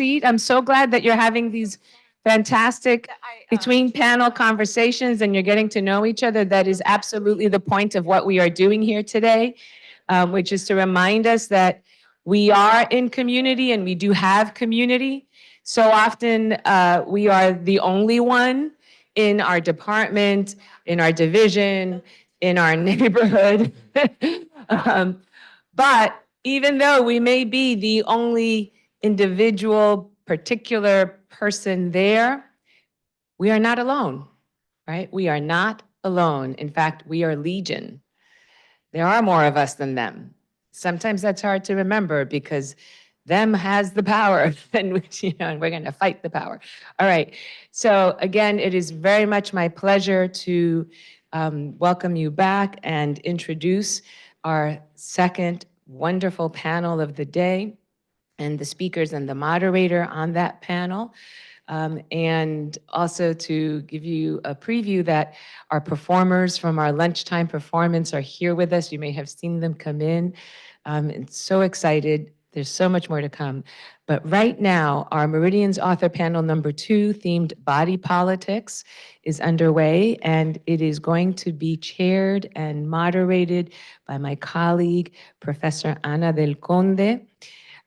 seat. I'm so glad that you're having these fantastic between panel conversations and you're getting to know each other. That is absolutely the point of what we are doing here today, which is to remind us that we are in community and we do have community. So often we are the only one in our department, in our division, in our neighborhood. But even though we may be the only individual, particular person there, we are not alone, right? We are not alone. In fact, we are legion. There are more of us than them. Sometimes that's hard to remember because them has the power, and we're going to fight the power. All right. So again, it is very much my pleasure to welcome you back and introduce our second wonderful panel of the day and the speakers and the moderator on that panel. And also to give you a preview that our performers from our lunchtime performance are here with us. You may have seen them come in. And so excited. There's so much more to come. But right now, our Meridians author panel number 2, themed Body Politics, is underway, and it is going to be chaired and moderated by my colleague, Professor Ana del Conde.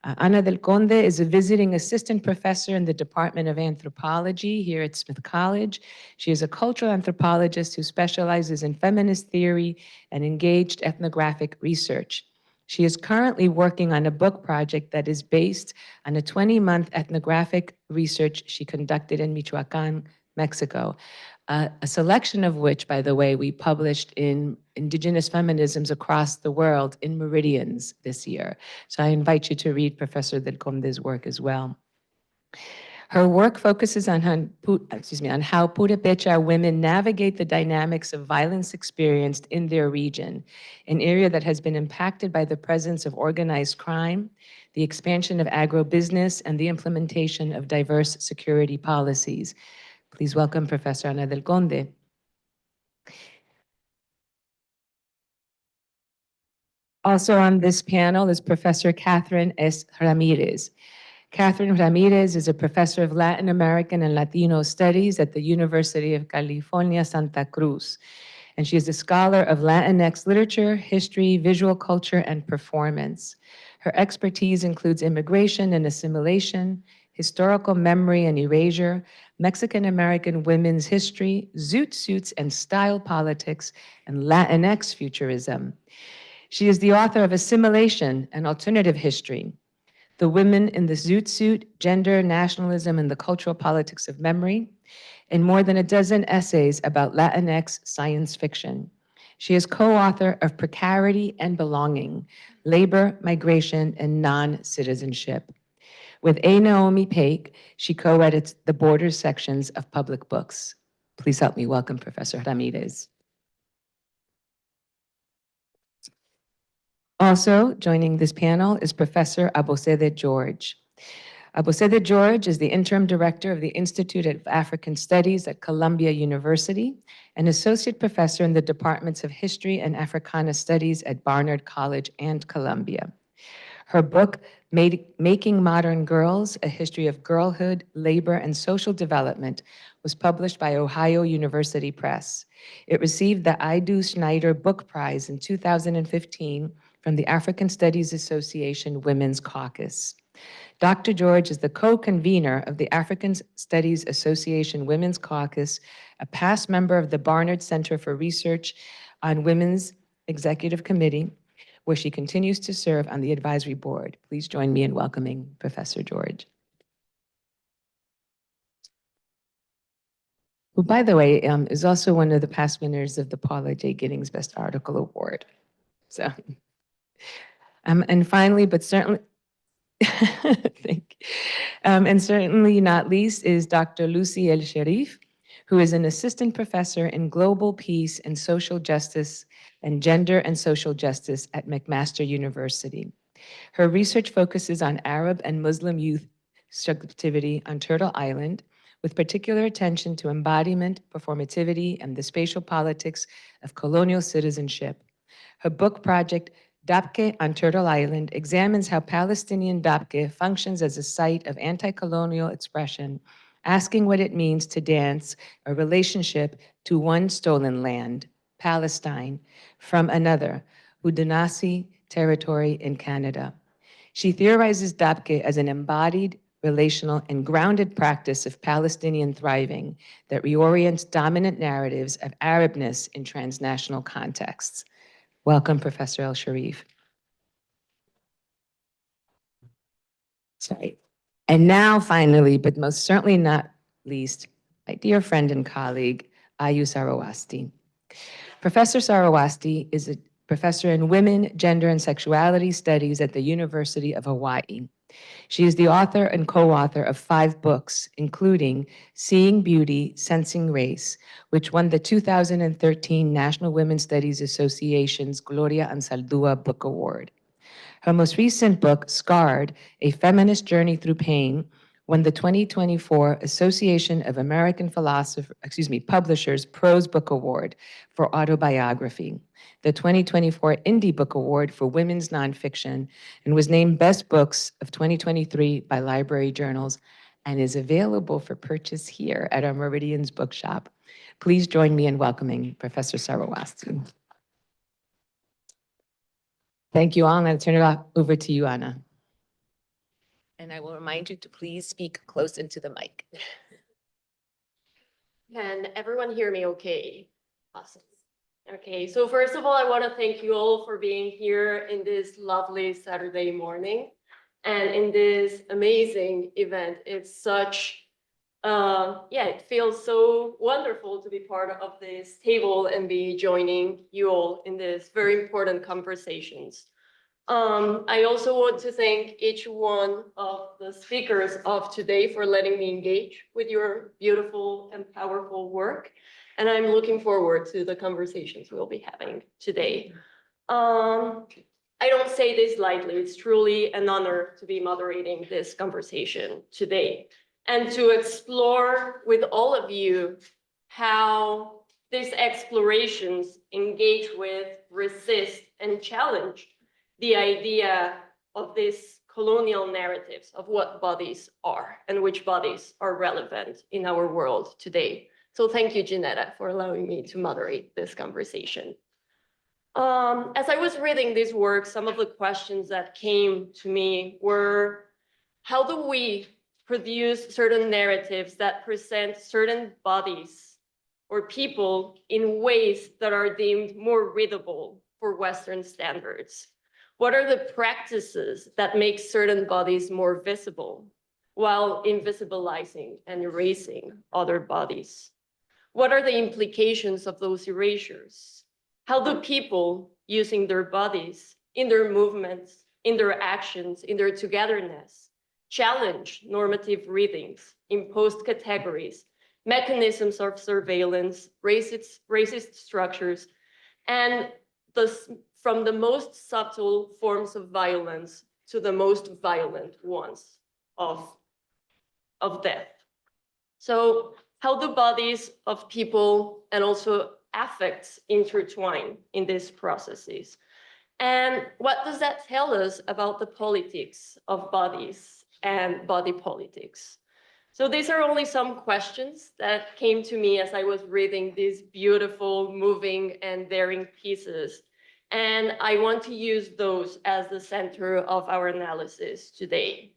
Ana del Conde is a visiting assistant professor in the Department of Anthropology here at Smith College. She is a cultural anthropologist who specializes in feminist theory and engaged ethnographic research. She is currently working on a book project that is based on a 20-month ethnographic research she conducted in Michoacan, Mexico, a selection of which, by the way, we published in Indigenous Feminisms Across the World in Meridians this year. So I invite you to read Professor Del Conde's work as well. Her work focuses on how Purepecha women navigate the dynamics of violence experienced in their region, an area that has been impacted by the presence of organized crime, the expansion of agribusiness, and the implementation of diverse security policies. Please welcome Professor Ana del Conde. Also on this panel is Professor Catherine S. Ramírez. Catherine Ramírez is a professor of Latin American and Latino Studies at the University of California, Santa Cruz. And she is a scholar of Latinx literature, history, visual culture, and performance. Her expertise includes immigration and assimilation, historical memory and erasure, Mexican-American women's history, zoot suits and style politics, and Latinx futurism. She is the author of Assimilation, an Alternative History, The Women in the Zoot Suit, Gender, Nationalism, and the Cultural Politics of Memory, and more than a dozen essays about Latinx science fiction. She is co-author of Precarity and Belonging, Labor, Migration, and Non-Citizenship. With A. Naomi Paik, she co-edits the Borders sections of Public Books. Please help me welcome Professor Ramírez. Also joining this panel is Professor Abosede George. Abosede George is the interim director of the Institute of African Studies at Columbia University, an associate professor in the departments of History and Africana Studies at Barnard College and Columbia. Her book, Making Modern Girls, A History of Girlhood, Labor, and Social Development, was published by Ohio University Press. It received the Idu Schneider Book Prize in 2015 from the African Studies Association Women's Caucus. Dr. George is the co-convener of the African Studies Association Women's Caucus, a past member of the Barnard Center for Research on Women's Executive Committee, where she continues to serve on the advisory board. Please join me in welcoming Professor George. Who, by the way, is also one of the past winners of the Paula J. Giddings Best Article Award. So, and finally, but certainly, and certainly not least, is Dr. Lucy El-Sherif, who is an assistant professor in global peace and social justice and gender and social justice at McMaster University. Her research focuses on Arab and Muslim youth subjectivity on Turtle Island, with particular attention to embodiment, performativity, and the spatial politics of colonial citizenship. Her book project, Dabke on Turtle Island examines how Palestinian Dabke functions as a site of anti-colonial expression, asking what it means to dance a relationship to one stolen land, Palestine, from another, Udinasi territory in Canada. She theorizes Dabke as an embodied, relational, and grounded practice of Palestinian thriving that reorients dominant narratives of Arabness in transnational contexts. Welcome, Professor El-Sherif. Sorry. And now, finally, but most certainly not least, my dear friend and colleague, Ayu Sarawasti. Professor Sarawasti is a professor in women, gender, and sexuality studies at the University of Hawaii. She is the author and co-author of 5 books, including Seeing Beauty, Sensing Race, which won the 2013 National Women's Studies Association's Gloria Ansaldúa Book Award. Her most recent book, Scarred, A Feminist Journey Through Pain, won the 2024 Association of American Publishers Prose Book Award for autobiography, the 2024 Indie Book Award for Women's Nonfiction, and was named Best Books of 2023 by Library Journals, and is available for purchase here at our Meridians bookshop. Please join me in welcoming Professor Sarawasti. Thank you all, and I'll turn it over to you, Anna. And I will remind you to please speak close into the mic. Can everyone hear me okay? Awesome. Okay, so first of all, I want to thank you all for being here in this lovely Saturday morning and in this amazing event. It's such, it feels so wonderful to be part of this table and be joining you all in this very important conversations. I also want to thank each one of the speakers of today for letting me engage with your beautiful and powerful work. And I'm looking forward to the conversations we'll be having today. I don't say this lightly. It's truly an honor to be moderating this conversation today and to explore with all of you how these explorations engage with, resist, and challenge the idea of these colonial narratives of what bodies are and which bodies are relevant in our world today. So thank you, Janetta, for allowing me to moderate this conversation. As I was reading this work, some of the questions that came to me were, how do we produce certain narratives that present certain bodies or people in ways that are deemed more readable for Western standards? What are the practices that make certain bodies more visible while invisibilizing and erasing other bodies? What are the implications of those erasures? How do people using their bodies, in their movements, in their actions, in their togetherness, challenge normative readings, imposed categories, mechanisms of surveillance, racist structures, and from the most subtle forms of violence to the most violent ones of death. So how do bodies of people and also affects intertwine in these processes? And what does that tell us about the politics of bodies and body politics? So these are only some questions that came to me as I was reading these beautiful, moving, and daring pieces. And I want to use those as the center of our analysis today.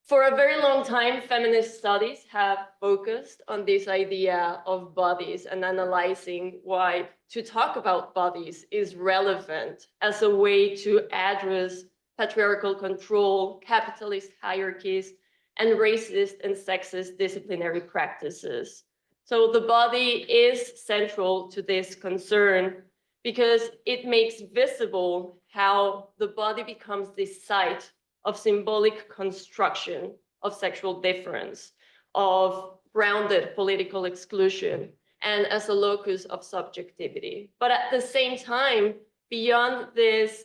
For a very long time, feminist studies have focused on this idea of bodies and analyzing why to talk about bodies is relevant as a way to address patriarchal control, capitalist hierarchies, and racist and sexist disciplinary practices. So the body is central to this concern because it makes visible how the body becomes this site of symbolic construction of sexual difference, of grounded political exclusion, and as a locus of subjectivity. But at the same time, beyond this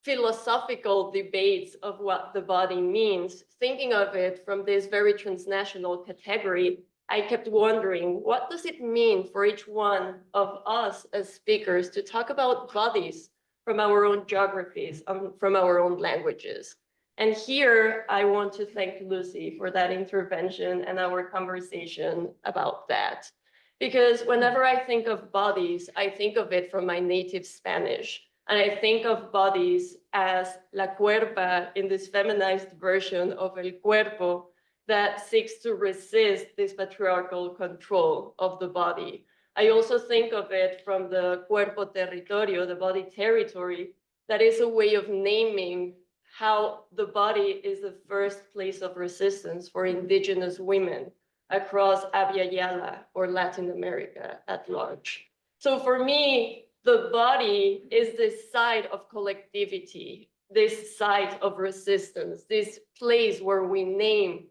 philosophical debates of what the body means, thinking of it from this very transnational category, I kept wondering, what does it mean for each one of us as speakers to talk about bodies from our own geographies, from our own languages. And here I want to thank Lucy for that intervention and our conversation about that. Because whenever I think of bodies, I think of it from my native Spanish. And I think of bodies as la cuerpa in this feminized version of el cuerpo that seeks to resist this patriarchal control of the body. I also think of it from the cuerpo territorio, the body territory, that is a way of naming how the body is the first place of resistance for indigenous women across Abya Yala or Latin America at large. So for me, the body is this site of collectivity, this site of resistance, this place where we name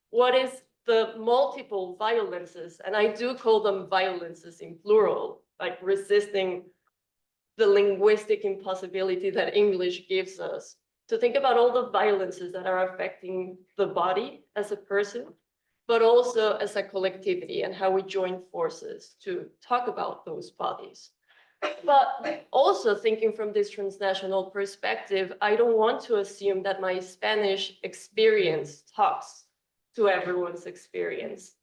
what is the multiple violences, and I do call them violences in plural, like resisting the linguistic impossibility that English gives us, to think about all the violences that are affecting the body as a person, but also as a collectivity and how we join forces to talk about those bodies. But also thinking from this transnational perspective, I don't want to assume that my Spanish experience talks to everyone's experience.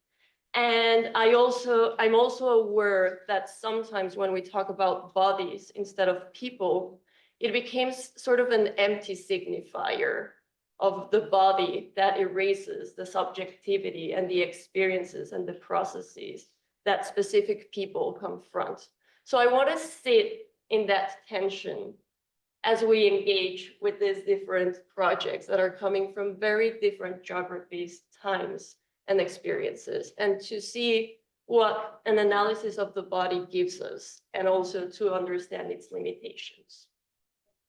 And I'm also aware that sometimes when we talk about bodies instead of people, it becomes sort of an empty signifier of the body that erases the subjectivity and the experiences and the processes that specific people confront. So I want to sit in that tension as we engage with these different projects that are coming from very different geographies, times, and experiences, and to see what an analysis of the body gives us, and also to understand its limitations.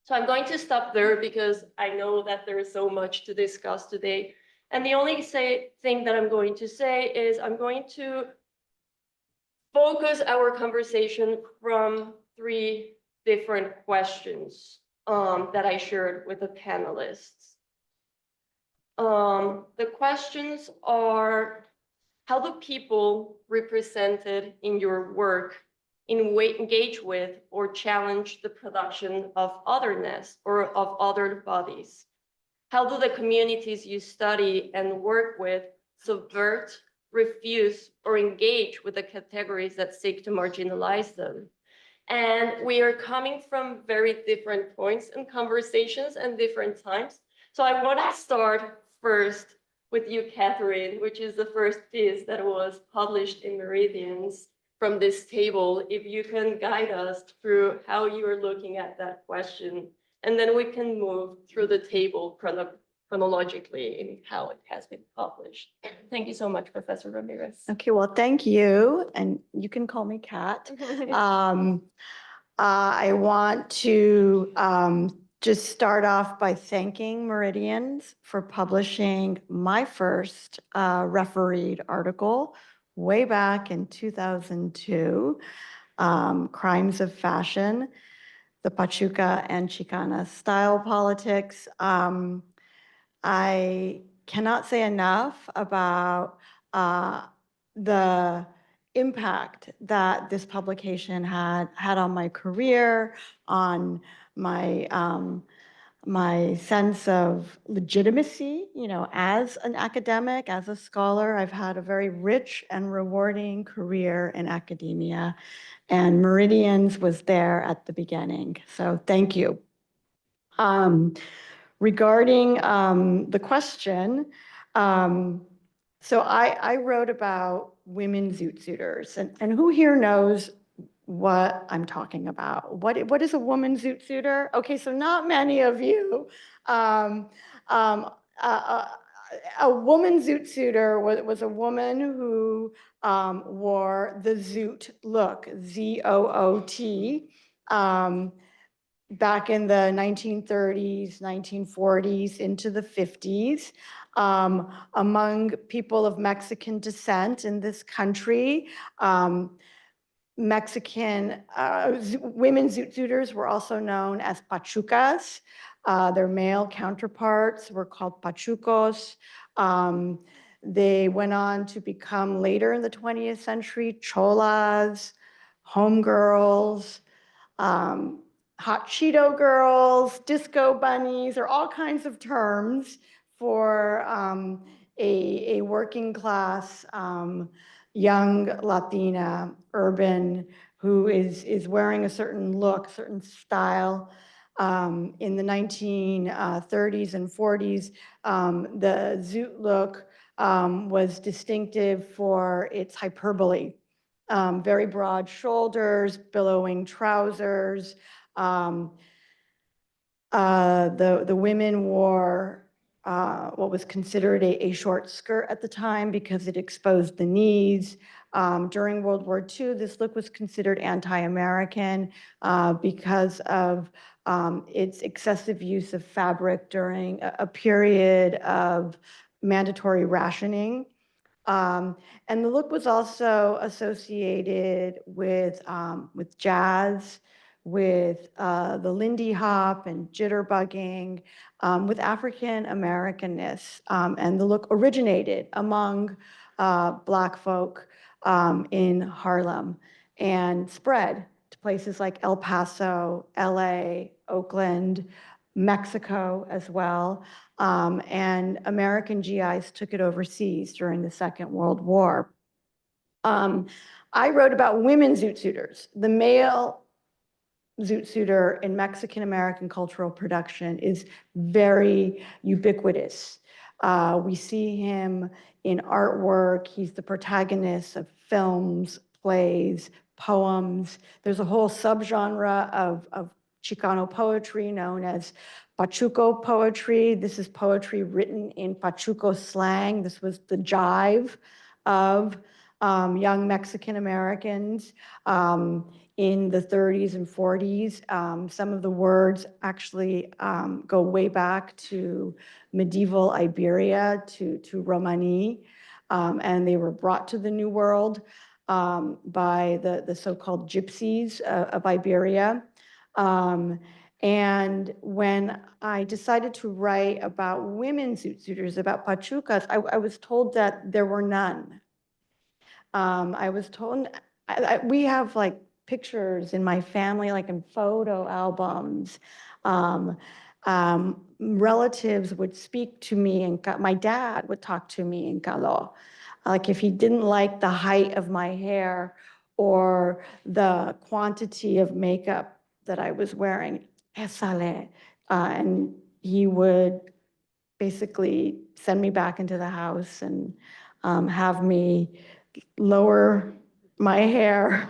So I'm going to stop there because I know that there is so much to discuss today. And the only thing that I'm going to say is I'm going to focus our conversation from three different questions that I shared with the panelists. The questions are, how do people represented in your work engage with or challenge the production of otherness or of other bodies? How do the communities you study and work with subvert, refuse, or engage with the categories that seek to marginalize them? And we are coming from very different points in conversations and different times. So I want to start first with you, Catherine, which is the first piece that was published in Meridians from this table. If you can guide us through how you are looking at that question, and then we can move through the table chronologically in how it has been published. Thank you so much, Professor Ramírez. Okay, well, thank you. And you can call me Kat. I want to just start off by thanking Meridians for publishing my first refereed article way back in 2002, Crimes of Fashion, the Pachuca and Chicana style politics. I cannot say enough about the impact that this publication had on my career, on my my sense of legitimacy, you know, as an academic, as a scholar. I've had a very rich and rewarding career in academia, and Meridians was there at the beginning. So thank you. Regarding the question, so I wrote about women zoot suiters, and who here knows what I'm talking about? What is a woman zoot suiter? Okay, so not many of you. A woman zoot suiter was a woman who wore the zoot look, Z-O-O-T, back in the 1930s, 1940s, into the 50s. Among people of Mexican descent in this country, Mexican women zoot suiters were also known as pachucas. Their male counterparts were called pachucos. They went on to become, later in the 20th century, cholas, homegirls, hot Cheeto girls, disco bunnies, or all kinds of terms for a working class young Latina, urban, who is wearing a certain look, certain style. In the 1930s and 40s, the zoot look was distinctive for its hyperbole. Very broad shoulders, billowing trousers. The women wore what was considered a short skirt at the time because it exposed the knees. During World War II, this look was considered anti-American because of its excessive use of fabric during a period of mandatory rationing. And the look was also associated with jazz, with the Lindy Hop and jitterbugging, with African Americanness. And the look originated among Black folk in Harlem and spread to places like El Paso, LA, Oakland, Mexico as well. And American GIs took it overseas during the Second World War. I wrote about women zoot suiters. The male zoot suiter in Mexican American cultural production is very ubiquitous. We see him in artwork. He's the protagonist of films, plays, poems. There's a whole subgenre of Chicano poetry known as Pachuco poetry. This is poetry written in Pachuco slang. This was the jive of young Mexican Americans in the 30s and 40s. Some of the words actually go way back to medieval Iberia, to Romani, and they were brought to the New World by the so-called gypsies of Iberia. And when I decided to write about women zoot suiters, about Pachucas, I was told that there were none. I was told, we have like pictures in my family, like in photo albums. Relatives would speak to me, and my dad would talk to me in Kalo. Like if he didn't like the height of my hair or the quantity of makeup that I was wearing, esale, and he would basically send me back into the house and have me lower my hair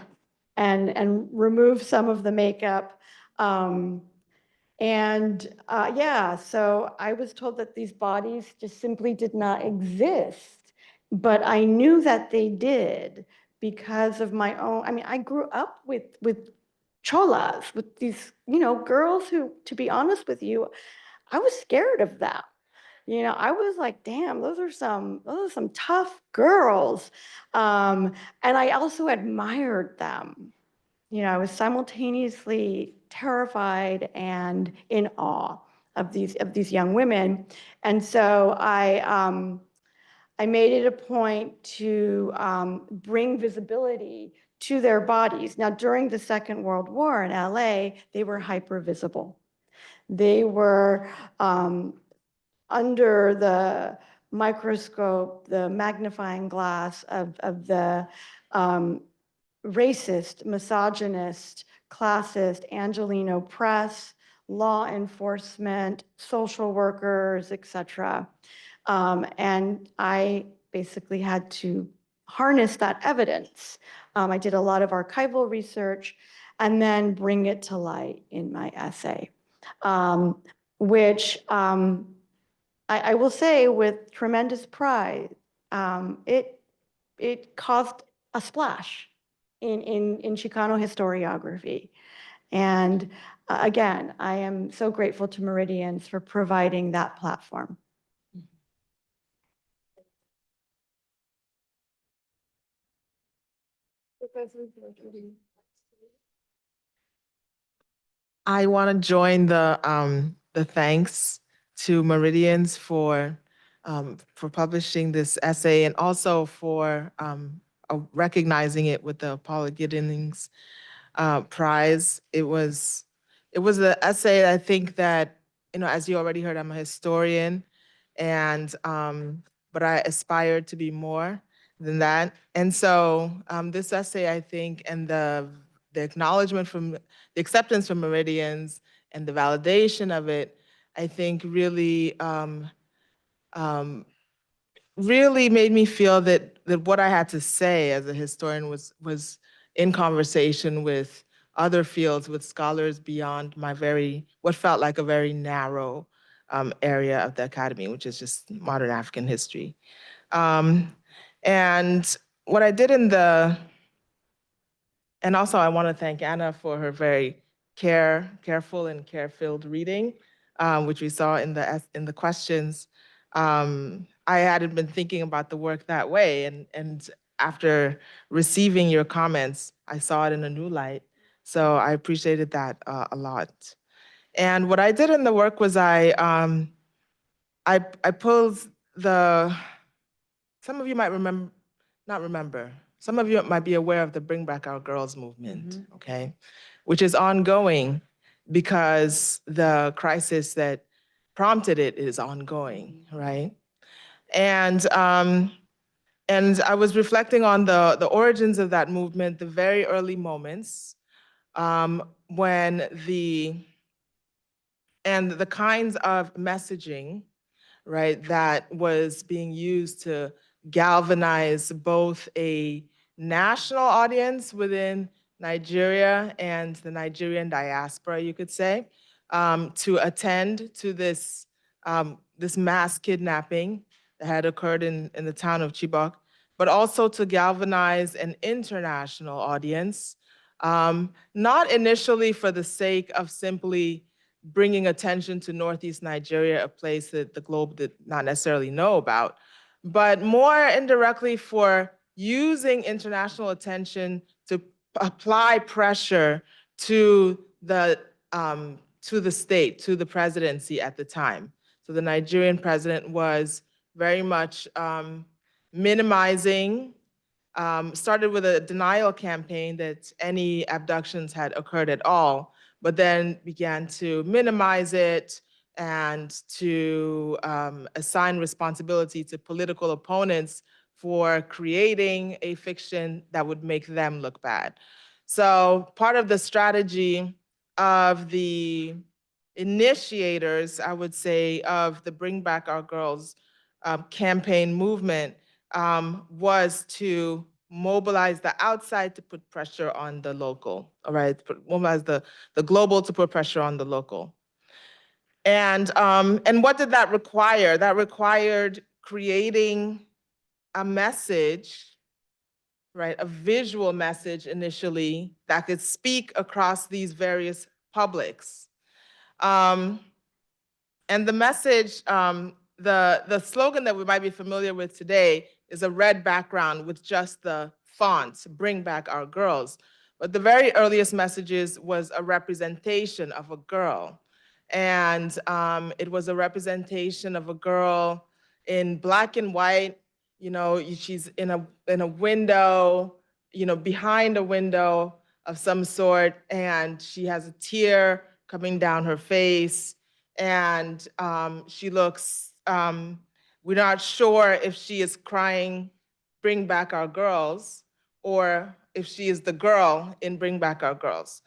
and remove some of the makeup. Yeah, so I was told that these bodies just simply did not exist, but I knew that they did because of my own, I mean, I grew up with cholas, with these, girls who, to be honest with you, I was scared of them. I was like, damn, those are some tough girls. And I also admired them. I was simultaneously terrified and in awe of these young women. And so I made it a point to bring visibility to their bodies. Now, during the Second World War in LA, they were hyper visible. They were under the microscope, the magnifying glass of the racist, misogynist, classist, Angelino press, law enforcement, social workers, etc. And I basically had to harness that evidence. I did a lot of archival research and then bring it to light in my essay, which I will say with tremendous pride, it caused a splash in Chicano historiography. And again, I am so grateful to Meridians for providing that platform. I want to join the thanks to Meridians for publishing this essay and also for recognizing it with the Paul Giddings Prize. It was it was an essay, I think that, as you already heard, I'm a historian, and but I aspired to be more than that. And so this essay, I think, and the acknowledgement from, the acceptance from Meridians and the validation of it, I think really, really made me feel that what I had to say as a historian was in conversation with other fields, with scholars beyond my what felt like a very narrow area of the academy, which is just modern African history. And what I did and also I want to thank Anna for her very careful and care-filled reading, which we saw in the questions. I hadn't been thinking about the work that way, and after receiving your comments, I saw it in a new light. So I appreciated that a lot. And what I did in the work was I pulled some of you might not remember, some of you might be aware of the Bring Back Our Girls movement, okay? Which is ongoing because the crisis that prompted it is ongoing, right? And I was reflecting on the origins of that movement, the very early moments when the kinds of messaging, right, that was being used to galvanize both a national audience within Nigeria and the Nigerian diaspora, you could say, to attend to this, this mass kidnapping that had occurred in the town of Chibok, but also to galvanize an international audience, not initially for the sake of simply bringing attention to Northeast Nigeria, a place that the globe did not necessarily know about, but more indirectly for using international attention to apply pressure to the state, to the presidency at the time. So the Nigerian president was very much minimizing, started with a denial campaign that any abductions had occurred at all, but then began to minimize it and to assign responsibility to political opponents for creating a fiction that would make them look bad. So part of the strategy of the initiators, I would say, of the Bring Back Our Girls campaign movement was to mobilize the outside to put pressure on the local, all right? Mobilize the global to put pressure on the local. And what did that require? That required creating a message, right? A visual message initially that could speak across these various publics. And the message, the slogan that we might be familiar with today is a red background with just the font, Bring Back Our Girls. But the very earliest messages was a representation of a girl. And it was a representation of a girl in black and white. She's in a window, behind a window of some sort, and she has a tear coming down her face. And she looks, we're not sure if she is crying, Bring Back Our Girls, or if she is the girl in Bring Back Our Girls.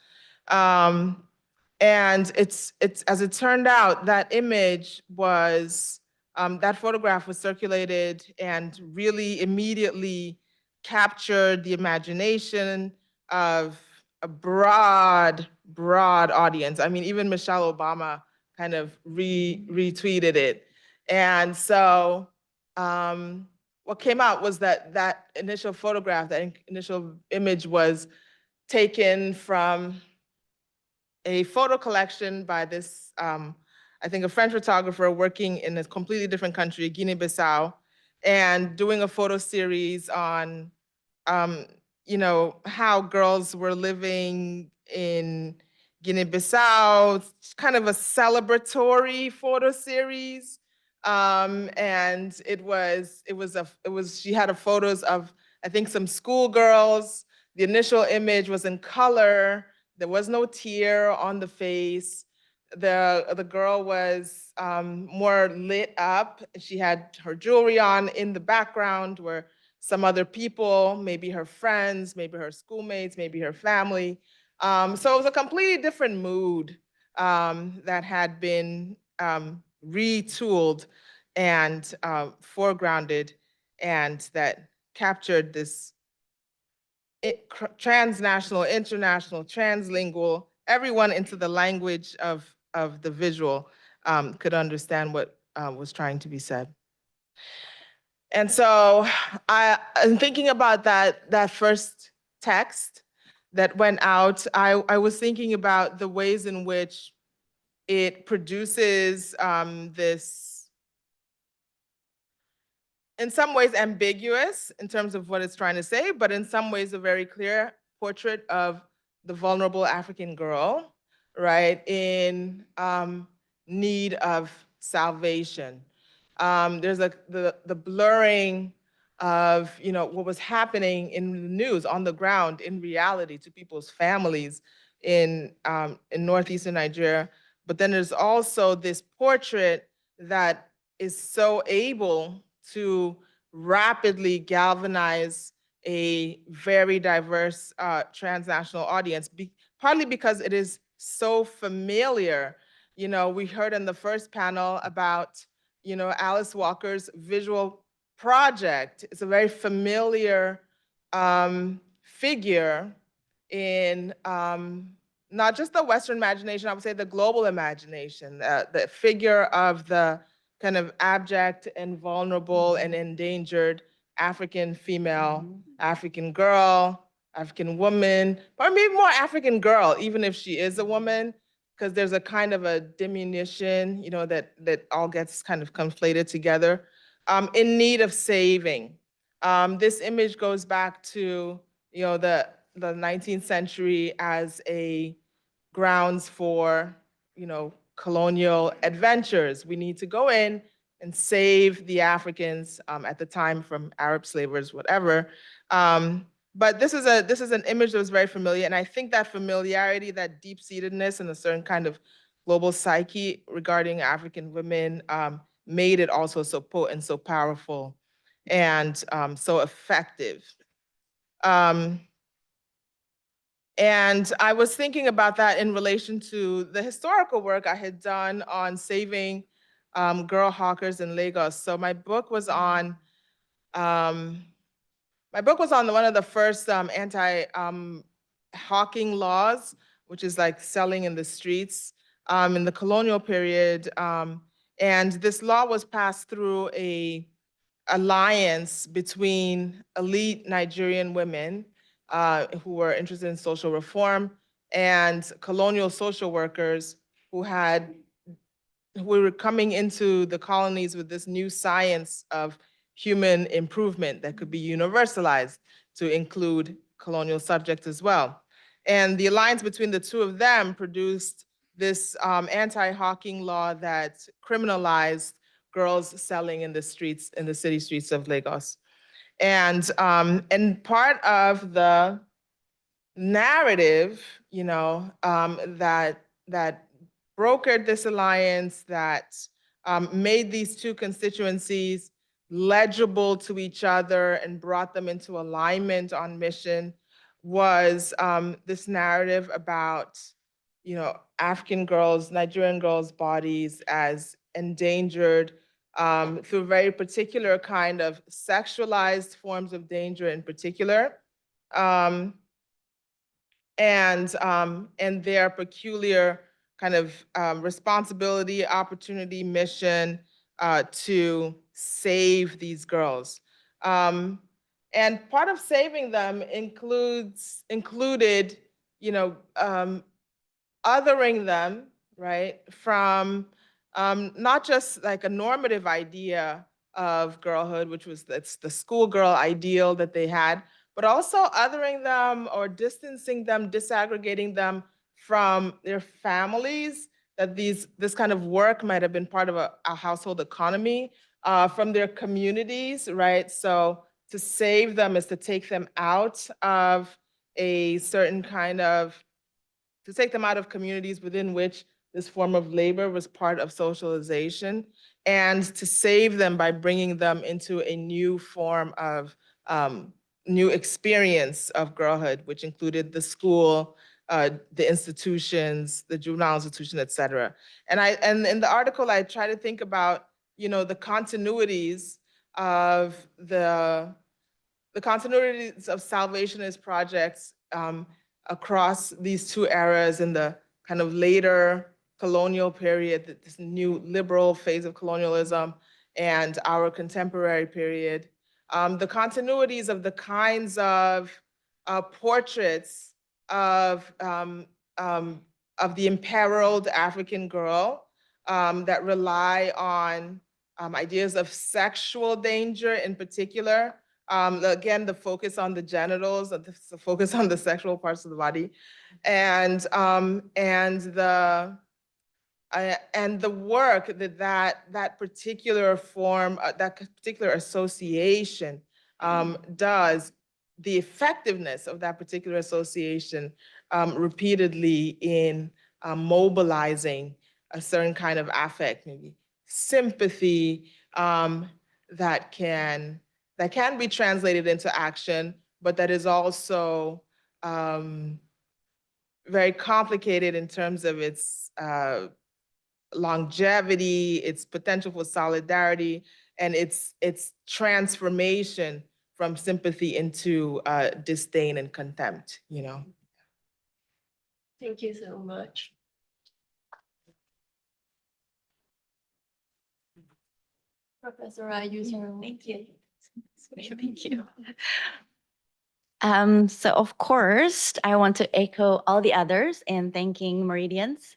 And it's as it turned out, that image was, that photograph was circulated and really immediately captured the imagination of a broad audience. I mean, even Michelle Obama kind of retweeted it. And so what came out was that initial photograph, that initial image was taken from a photo collection by this, I think a French photographer working in a completely different country, Guinea-Bissau, and doing a photo series on, how girls were living in Guinea-Bissau, kind of a celebratory photo series. And she had photos of, I think, some schoolgirls. The initial image was in color. There was no tear on the face. The girl was more lit up. She had her jewelry on. In the background were some other people, maybe her friends, maybe her schoolmates, maybe her family. So it was a completely different mood that had been retooled and foregrounded, and that captured this transnational, international, translingual, everyone into the language of the visual could understand what was trying to be said. And so I'm thinking about that first text that went out. I was thinking about the ways in which it produces this, in some ways ambiguous in terms of what it's trying to say, but in some ways a very clear portrait of the vulnerable African girl, right, in need of salvation. There's the blurring of what was happening in the news, on the ground, in reality, to people's families in northeastern Nigeria. But then there's also this portrait that is so able to rapidly galvanize a very diverse transnational audience, partly because it is so familiar. We heard in the first panel about Alice Walker's visual project. It's a very familiar figure in not just the Western imagination, I would say the global imagination, the figure of the kind of abject and vulnerable and endangered African female, African girl, African woman, or maybe more African girl, even if she is a woman, because there's a kind of a diminution, that all gets kind of conflated together, in need of saving. This image goes back to, the 19th century as a grounds for, colonial adventures. We need to go in and save the Africans at the time from Arab slavers, whatever. But this is an image that was very familiar, and I think that familiarity, that deep-seatedness, and a certain kind of global psyche regarding African women made it also so potent, so powerful, and so effective. And I was thinking about that in relation to the historical work I had done on saving girl hawkers in Lagos. So my book was on one of the first anti-hawking laws, which is like selling in the streets in the colonial period. And this law was passed through a alliance between elite Nigerian women who were interested in social reform and colonial social workers who were coming into the colonies with this new science of human improvement that could be universalized to include colonial subjects as well. And the alliance between the two of them produced this anti-hawking law that criminalized girls selling in the streets, in the city streets of Lagos. And part of the narrative, that brokered this alliance, that made these two constituencies legible to each other and brought them into alignment on mission, was this narrative about, African girls, Nigerian girls' bodies as endangered through very particular kind of sexualized forms of danger in particular, and their peculiar kind of responsibility, opportunity, mission to save these girls. And part of saving them included, othering them, right, from not just like a normative idea of girlhood, which was the schoolgirl ideal that they had, but also othering them or distancing them, disaggregating them from their families, that this kind of work might have been part of a household economy, from their communities, right? So to save them is to take them out of a certain kind of to take them out of communities within which this form of labor was part of socialization, and to save them by bringing them into a new form of new experience of girlhood, which included the school, the institutions, the juvenile institution, et cetera. And in the article, I try to think about, you know, the continuities of salvationist projects across these two eras in the kind of later colonial period, this new liberal phase of colonialism, and our contemporary period. The continuities of the kinds of portraits of the imperiled African girl that rely on ideas of sexual danger in particular. Again, the focus on the genitals, the focus on the sexual parts of the body, and the work that particular form, that particular association does, the effectiveness of that particular association repeatedly in mobilizing a certain kind of affect, maybe sympathy, that can be translated into action, but that is also very complicated in terms of its longevity, its potential for solidarity, and its transformation from sympathy into disdain and contempt, you know. Thank you so much. Professor Ayuso. Thank you. Thank you. So of course, I want to echo all the others in thanking Meridians,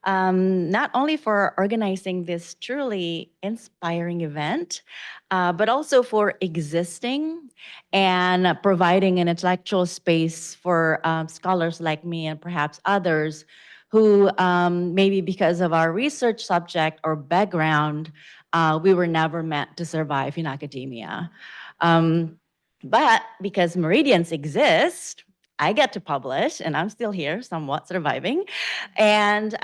not only for organizing this truly inspiring event, but also for existing and providing an intellectual space for scholars like me and perhaps others who maybe because of our research subject or background, we were never meant to survive in academia. But because Meridians exist, I get to publish, and I'm still here, somewhat surviving. And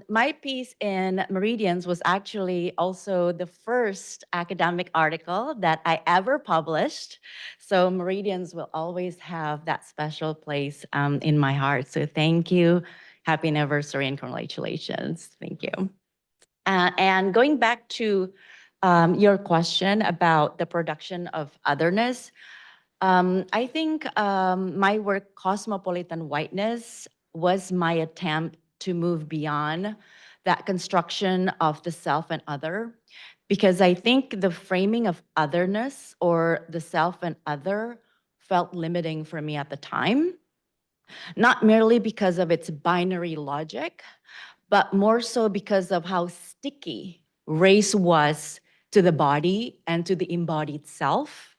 my piece in Meridians was actually also the first academic article that I ever published. So Meridians will always have that special place in my heart. So thank you. Happy anniversary and congratulations. Thank you. And going back to your question about the production of otherness, I think my work, Cosmopolitan Whiteness, was my attempt to move beyond that construction of the self and other, because I think the framing of otherness or the self and other felt limiting for me at the time, not merely because of its binary logic, but more so because of how sticky race was to the body and to the embodied self.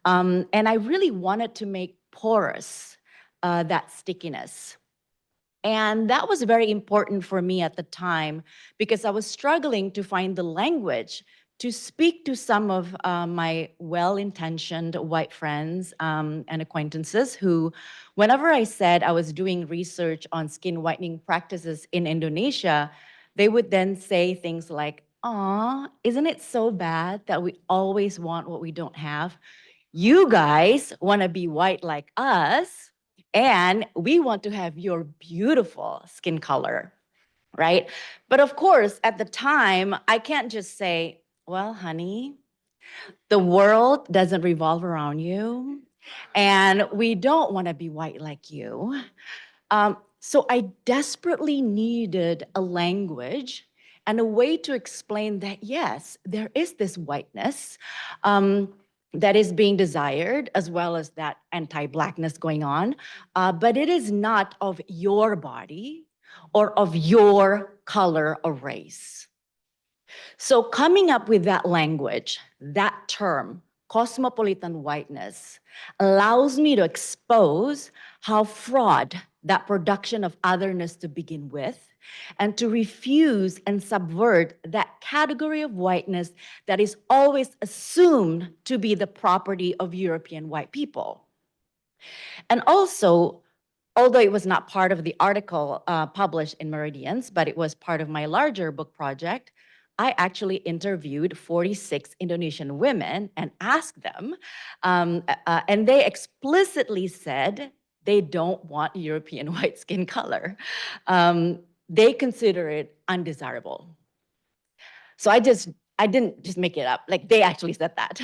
And I really wanted to make porous that stickiness. And that was very important for me at the time because I was struggling to find the language to speak to some of my well-intentioned white friends and acquaintances who, whenever I said I was doing research on skin whitening practices in Indonesia, they would then say things like, "Aw, isn't it so bad that we always want what we don't have? You guys want to be white like us, and we want to have your beautiful skin color," right? But of course, at the time, I can't just say, "Well, honey, the world doesn't revolve around you, and we don't want to be white like you." So I desperately needed a language and a way to explain that, yes, there is this whiteness that is being desired, as well as that anti-Blackness going on, but it is not of your body or of your color or race. So coming up with that language, that term, cosmopolitan whiteness, allows me to expose how fraught that production of otherness to begin with, and to refuse and subvert that category of whiteness that is always assumed to be the property of European white people. And also, although it was not part of the article published in Meridians, but it was part of my larger book project, I actually interviewed 46 Indonesian women and asked them, and they explicitly said they don't want European white skin color. They consider it undesirable. So I didn't just make it up, like they actually said that.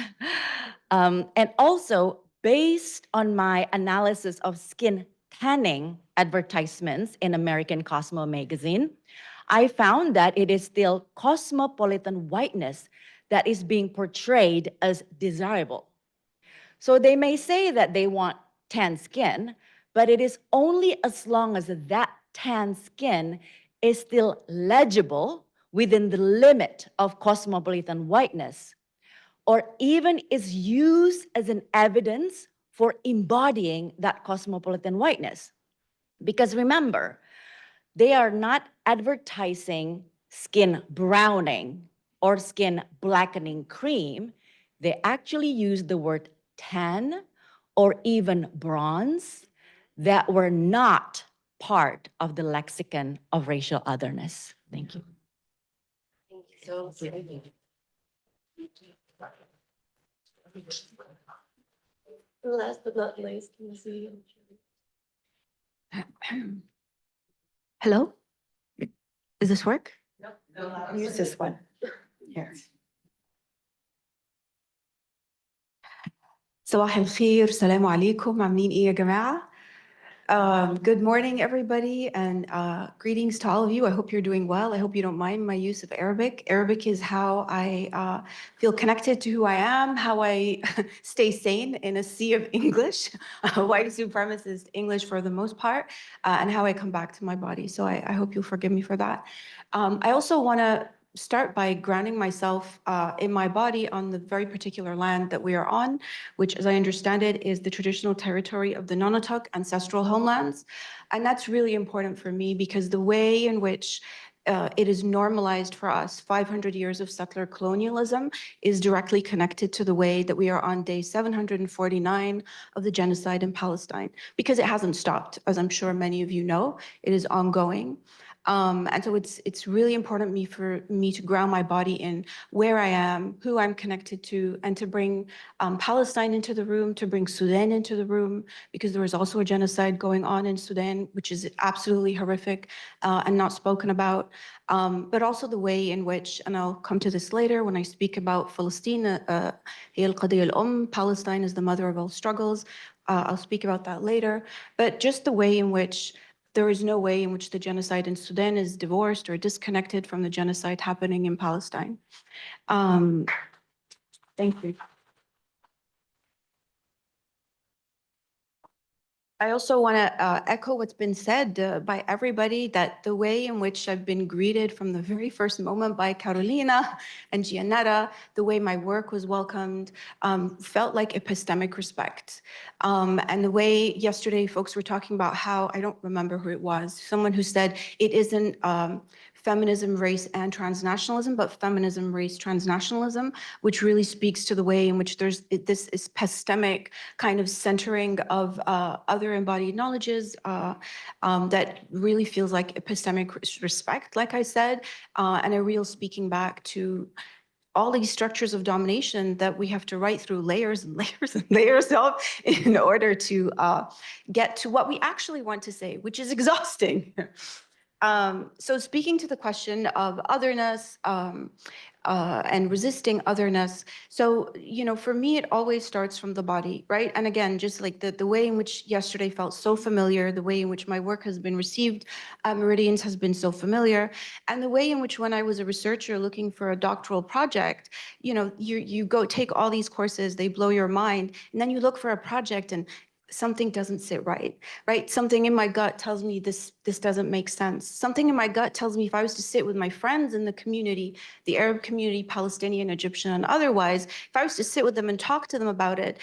And also, based on my analysis of skin tanning advertisements in American Cosmo magazine, I found that it is still cosmopolitan whiteness that is being portrayed as desirable. So they may say that they want tan skin, but it is only as long as that tan skin is still legible within the limit of cosmopolitan whiteness, or even is used as an evidence for embodying that cosmopolitan whiteness. Because remember, they are not advertising skin browning or skin blackening cream. They actually use the word tan or even bronze that were not part of the lexicon of racial otherness. Thank you. Thank you so much. Last but not least, can you see? Hello? Does this work? Use this one. Here. صباح الخير السلام عليكم عاملين ايه يا جماعة؟ Good morning everybody and greetings to all of you. I hope you're doing well. I hope you don't mind my use of Arabic. Arabic is how I feel connected to who I am, how I stay sane in a sea of English, white supremacist English for the most part, and how I come back to my body. So I hope you'll forgive me for that. I also want to start by grounding myself in my body on the very particular land that we are on, which, as I understand it, is the traditional territory of the Nonotuck ancestral homelands. And that's really important for me because the way in which it is normalized for us, 500 years of settler colonialism, is directly connected to the way that we are on day 749 of the genocide in Palestine, because it hasn't stopped, as I'm sure many of you know. It is ongoing. And so it's really important for me to ground my body in where I am, who I'm connected to, and to bring Palestine into the room, to bring Sudan into the room, because there is also a genocide going on in Sudan, which is absolutely horrific and not spoken about. But also the way in which, and I'll come to this later when I speak about Palestine, هي القضية الأم, Palestine is the mother of all struggles. I'll speak about that later. But just the way in which there is no way in which the genocide in Sudan is divorced or disconnected from the genocide happening in Palestine. Thank you. I also want to echo what's been said by everybody, that the way in which I've been greeted from the very first moment by Carolina and Gianetta, the way my work was welcomed, felt like epistemic respect. And the way yesterday folks were talking about how, I don't remember who it was, someone who said it isn't feminism, race, and transnationalism, but feminism, race, transnationalism, which really speaks to the way in which there's this epistemic kind of centering of other embodied knowledges that really feels like epistemic respect, like I said, and a real speaking back to all these structures of domination that we have to write through layers and layers and layers of in order to get to what we actually want to say, which is exhausting. So speaking to the question of otherness and resisting otherness, so, you know, for me, it always starts from the body, right? And again, just like the way in which yesterday felt so familiar, the way in which my work has been received at Meridians has been so familiar, and the way in which when I was a researcher looking for a doctoral project, you know, you go take all these courses, they blow your mind, and then you look for a project and something doesn't sit right, right? Something in my gut tells me this doesn't make sense. Something in my gut tells me if I was to sit with my friends in the community, the Arab community, Palestinian, Egyptian, and otherwise, if I was to sit with them and talk to them about it,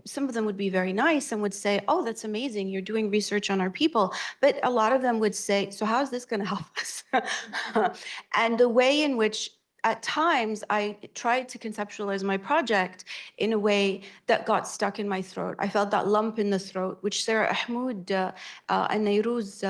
some of them would be very nice and would say, oh, that's amazing, you're doing research on our people. But a lot of them would say, so how is this going to help us? And the way in which at times, I tried to conceptualize my project in a way that got stuck in my throat. I felt that lump in the throat, which Sarah Ahmoud and Nairouz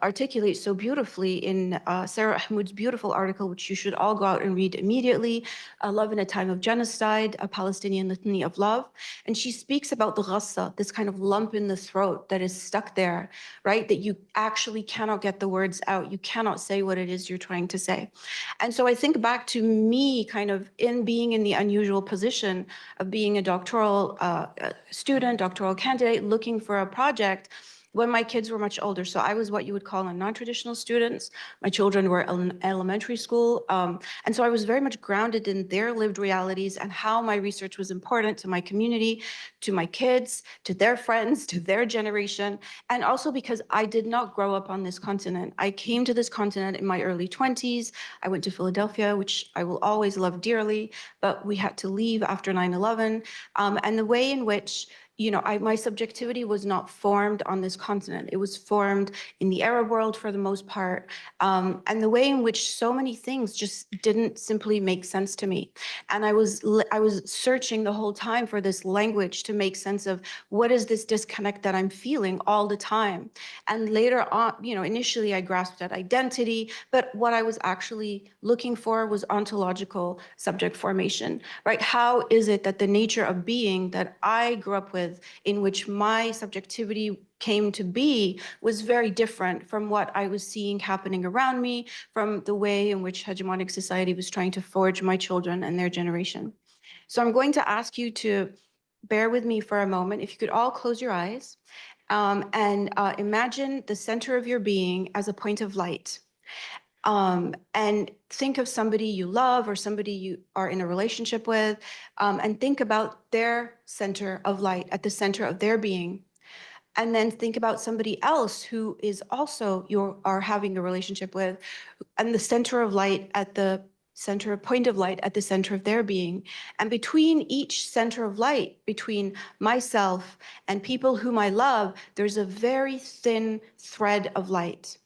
articulate so beautifully in Sarah Ahmoud's beautiful article, which you should all go out and read immediately, Love in a Time of Genocide, a Palestinian Litany of Love. And she speaks about the ghassa, this kind of lump in the throat that is stuck there, right? That you actually cannot get the words out. You cannot say what it is you're trying to say. And so I think back to me kind of in being in the unusual position of being a doctoral student, doctoral candidate, looking for a project when my kids were much older. So I was what you would call a non-traditional students. My children were in elementary school. And so I was very much grounded in their lived realities and how my research was important to my community, to my kids, to their friends, to their generation. And also because I did not grow up on this continent. I came to this continent in my early 20s. I went to Philadelphia, which I will always love dearly, but we had to leave after 9/11. And the way in which my subjectivity was not formed on this continent. It was formed in the Arab world for the most part. And the way in which so many things just didn't simply make sense to me. And I was searching the whole time for this language to make sense of what is this disconnect that I'm feeling all the time. And later on, initially I grasped at identity, but what I was actually looking for was ontological subject formation, right? How is it that the nature of being that I grew up with, in which my subjectivity came to be, was very different from what I was seeing happening around me, from the way in which hegemonic society was trying to forge my children and their generation. So I'm going to ask you to bear with me for a moment. If you could all close your eyes and imagine the center of your being as a point of light. And think of somebody you love or somebody you are in a relationship with, and think about their center of light at the center of their being. And then think about somebody else who is also are having a relationship with, and the center of light at the point of light at the center of their being. And between each center of light, between myself and people whom I love, there's a very thin thread of light.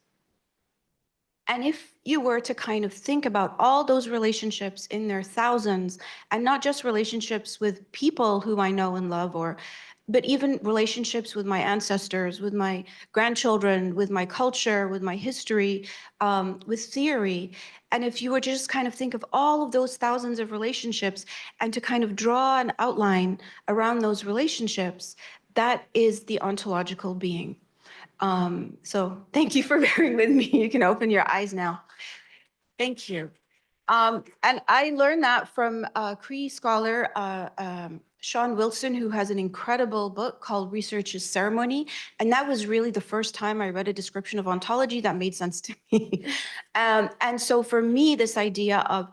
And if you were to kind of think about all those relationships in their thousands, and not just relationships with people whom I know and love, but even relationships with my ancestors, with my grandchildren, with my culture, with my history, with theory. And if you were to just kind of think of all of those thousands of relationships and to kind of draw an outline around those relationships, that is the ontological being. So thank you for bearing with me. You can open your eyes now. Thank you. And I learned that from Cree scholar Sean Wilson, who has an incredible book called Research is Ceremony. And that was really the first time I read a description of ontology that made sense to me. And so for me, this idea of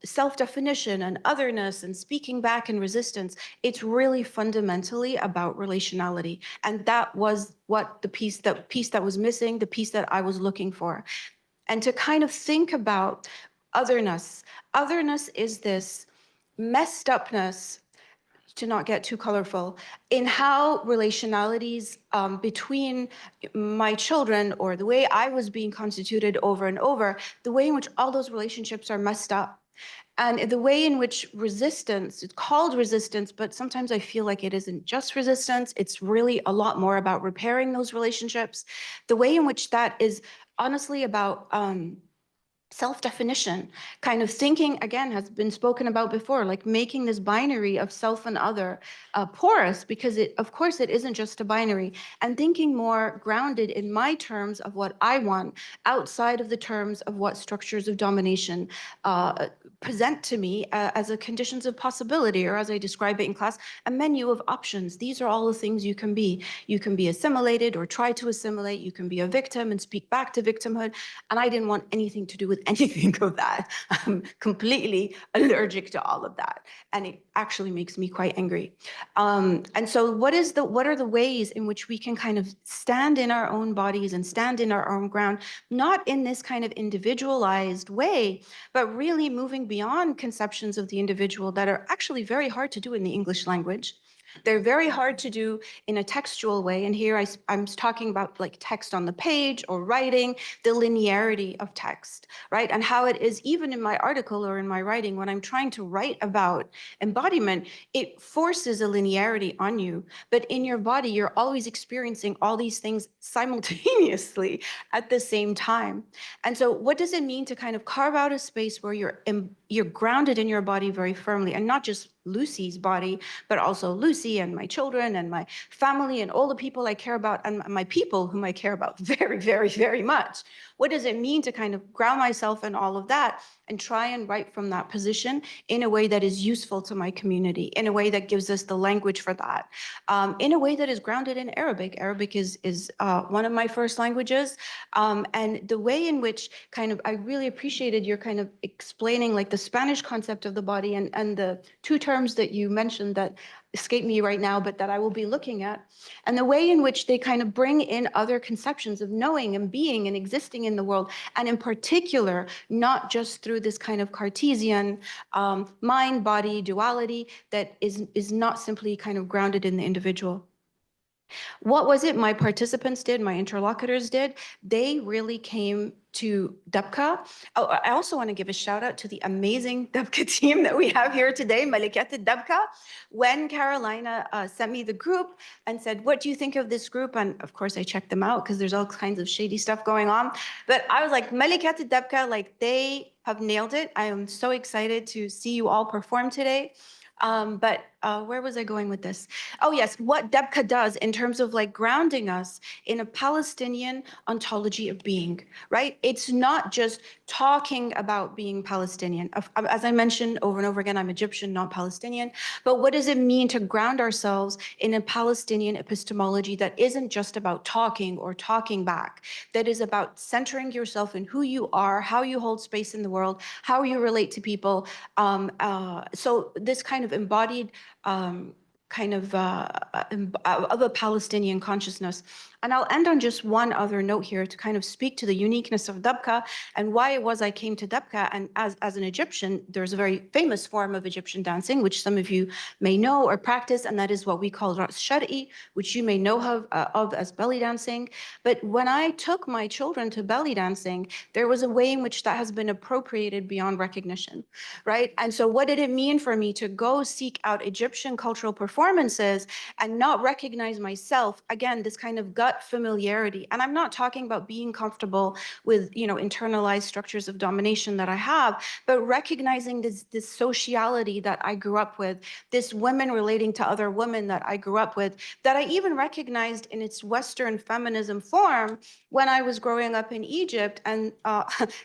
self-definition and otherness and speaking back and resistance, it's really fundamentally about relationality. And that was what the piece that was missing, the piece that I was looking for. And to kind of think about otherness. Otherness is this messed upness, to not get too colorful, in how relationalities between my children, or the way I was being constituted over and over, the way in which all those relationships are messed up. And the way in which resistance, it's called resistance, but sometimes I feel like it isn't just resistance. It's really a lot more about repairing those relationships. The way in which that is honestly about self-definition, kind of thinking, again, has been spoken about before, like making this binary of self and other porous, because of course it isn't just a binary, and thinking more grounded in my terms of what I want, outside of the terms of what structures of domination present to me as a conditions of possibility, or as I describe it in class, a menu of options. These are all the things you can be. You can be assimilated or try to assimilate. You can be a victim and speak back to victimhood. And I didn't want anything to do with anything of that. I'm completely allergic to all of that. And it actually makes me quite angry. And so what are the ways in which we can kind of stand in our own bodies and stand in our own ground, not in this kind of individualized way, but really moving beyond conceptions of the individual that are actually very hard to do in the English language, They're very hard to do in a textual way. And here I'm talking about like text on the page or writing, the linearity of text, right? And how it is even in my article or in my writing, when I'm trying to write about embodiment, it forces a linearity on you. But in your body, you're always experiencing all these things simultaneously at the same time. And so what does it mean to kind of carve out a space where you're grounded in your body very firmly, and not just Lucy's body, but also Lucy and my children and my family and all the people I care about and my people whom I care about very, very, very much. What does it mean to kind of ground myself in all of that and try and write from that position in a way that is useful to my community, in a way that gives us the language for that, in a way that is grounded in Arabic. Arabic is one of my first languages. And the way in which kind of, I really appreciated your kind of explaining like the Spanish concept of the body and the two terms that you mentioned that escape me right now, but that I will be looking at, and the way in which they kind of bring in other conceptions of knowing and being and existing in the world, and in particular, not just through this kind of Cartesian mind-body duality that is not simply kind of grounded in the individual. What was it my participants did, my interlocutors did? They really came to Dabke. Oh, I also want to give a shout out to the amazing Dabke team that we have here today, Malikat Dabke. When Carolina sent me the group and said, what do you think of this group? And of course I checked them out because there's all kinds of shady stuff going on. But I was like, Malikat Dabke, like they have nailed it. I am so excited to see you all perform today. Where was I going with this? Oh yes, what Dabke does in terms of like grounding us in a Palestinian ontology of being, right? It's not just talking about being Palestinian. As I mentioned over and over again, I'm Egyptian, not Palestinian. But what does it mean to ground ourselves in a Palestinian epistemology that isn't just about talking or talking back, that is about centering yourself in who you are, how you hold space in the world, how you relate to people. So this kind of embodied of a Palestinian consciousness. And I'll end on just one other note here to kind of speak to the uniqueness of Dabke and why it was I came to Dabke. And as an Egyptian, there's a very famous form of Egyptian dancing, which some of you may know or practice, and that is what we call Ras Shar'i, which you may know of as belly dancing. But when I took my children to belly dancing, there was a way in which that has been appropriated beyond recognition, right? And so what did it mean for me to go seek out Egyptian cultural performances and not recognize myself, again, this kind of gut familiarity? And I'm not talking about being comfortable with, internalized structures of domination that I have, but recognizing this sociality that I grew up with, this women relating to other women that I grew up with, that I even recognized in its Western feminism form when I was growing up in Egypt. And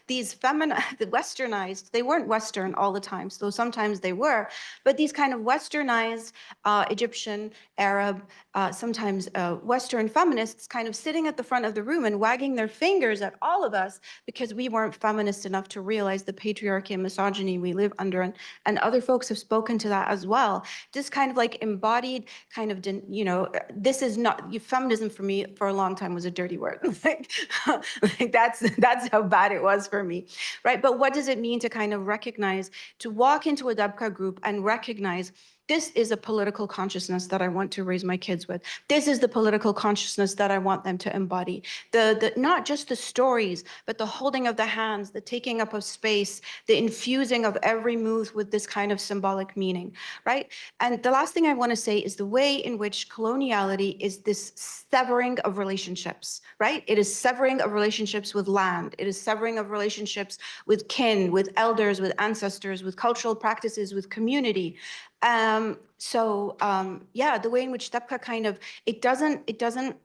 these the westernized, they weren't Western all the time, so sometimes they were, but these kind of westernized Egyptian, Arab, sometimes Western feminists kind of sitting at the front of the room and wagging their fingers at all of us because we weren't feminist enough to realize the patriarchy and misogyny we live under. And other folks have spoken to that as well. Just kind of like embodied kind of, this is not, feminism for me for a long time was a dirty word. like that's how bad it was for me, right? But what does it mean to kind of recognize, to walk into a Dabke group and recognize this is a political consciousness that I want to raise my kids with. This is the political consciousness that I want them to embody. The not just the stories, but the holding of the hands, the taking up of space, the infusing of every move with this kind of symbolic meaning, right? And the last thing I want to say is the way in which coloniality is this severing of relationships, right? It is severing of relationships with land. It is severing of relationships with kin, with elders, with ancestors, with cultural practices, with community. Yeah, the way in which Dabke kind of, it doesn't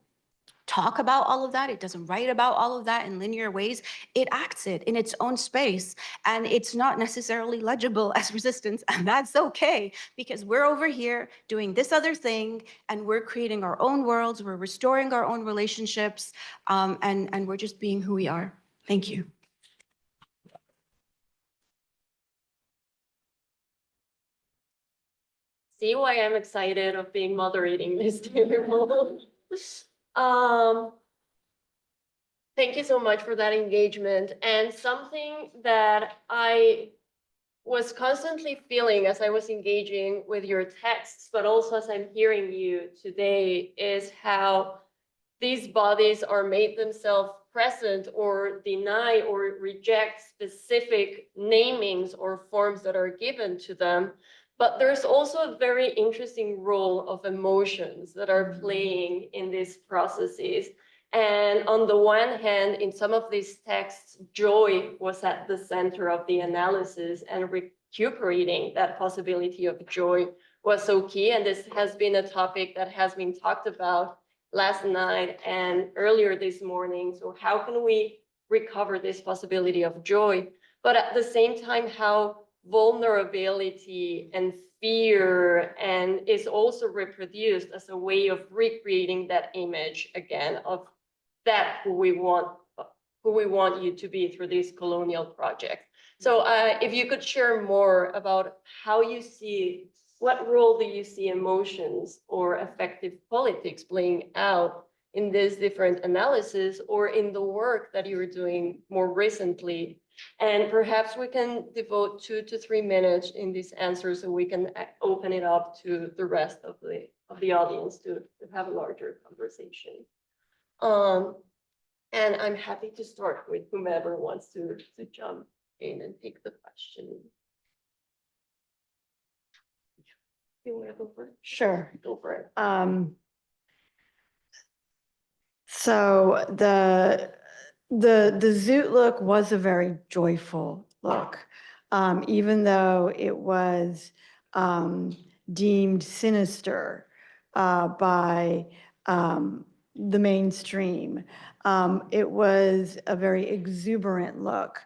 talk about all of that. It doesn't write about all of that in linear ways. It acts it in its own space, and it's not necessarily legible as resistance, and that's okay, because we're over here doing this other thing, and we're creating our own worlds, we're restoring our own relationships, and we're just being who we are. Thank you. See why I'm excited of being moderating this table. Thank you so much for that engagement. And something that I was constantly feeling as I was engaging with your texts, but also as I'm hearing you today, is how these bodies are made themselves present or deny or reject specific namings or forms that are given to them. But there's also a very interesting role of emotions that are playing in these processes. And on the one hand, in some of these texts, joy was at the center of the analysis, and recuperating that possibility of joy was so key. And this has been a topic that has been talked about last night and earlier this morning. So how can we recover this possibility of joy? But at the same time, how vulnerability and fear and is also reproduced as a way of recreating that image again of that who we want you to be through this colonial project. So if you could share more about how you see, what role do you see emotions or affective politics playing out in this different analysis or in the work that you're doing more recently? And perhaps we can devote 2 to 3 minutes in this answer so we can open it up to the rest of the audience to have a larger conversation. And I'm happy to start with whomever wants to jump in and take the question. You want to go for it? Sure. Go for it. So the zoot look was a very joyful look, even though it was deemed sinister by the mainstream. It was a very exuberant look.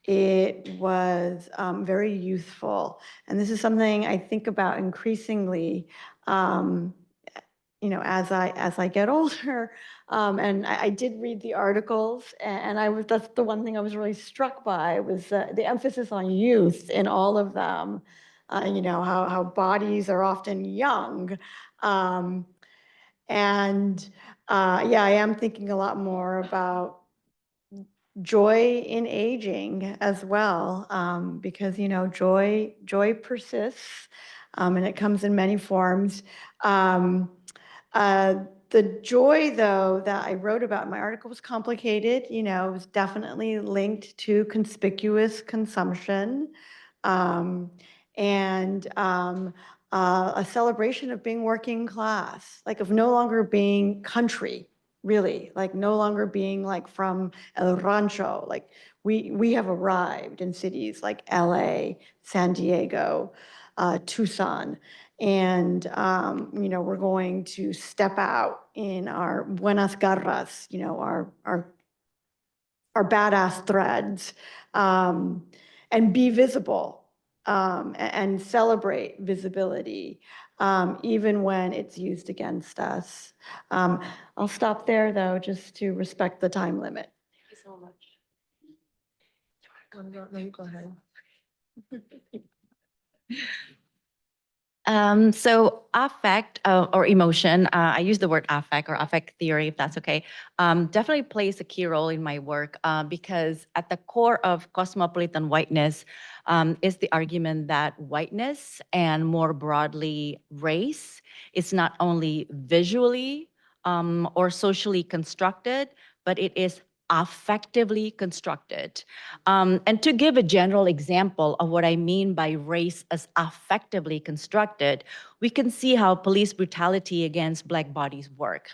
It was very youthful. And this is something I think about increasingly, you know, as I get older. And I did read the articles, and that's the one thing I was really struck by was the emphasis on youth in all of them. You know, how bodies are often young. Yeah, I am thinking a lot more about joy in aging as well, because, you know, joy persists, and it comes in many forms. The joy, though, that I wrote about in my article was complicated. You know, it was definitely linked to conspicuous consumption, and a celebration of being working class, like of no longer being country, really, like no longer being like from El Rancho. Like we have arrived in cities like LA, San Diego, Tucson. And, you know, we're going to step out in our buenas garras, you know, our badass threads, and be visible, and celebrate visibility, even when it's used against us. I'll stop there, though, just to respect the time limit. Thank you so much. No, you go ahead. So affect or emotion, I use the word affect or affect theory, if that's okay, definitely plays a key role in my work because at the core of cosmopolitan whiteness is the argument that whiteness and more broadly race is not only visually or socially constructed, but it is affectively constructed. And to give a general example of what I mean by race as affectively constructed, we can see how police brutality against Black bodies work.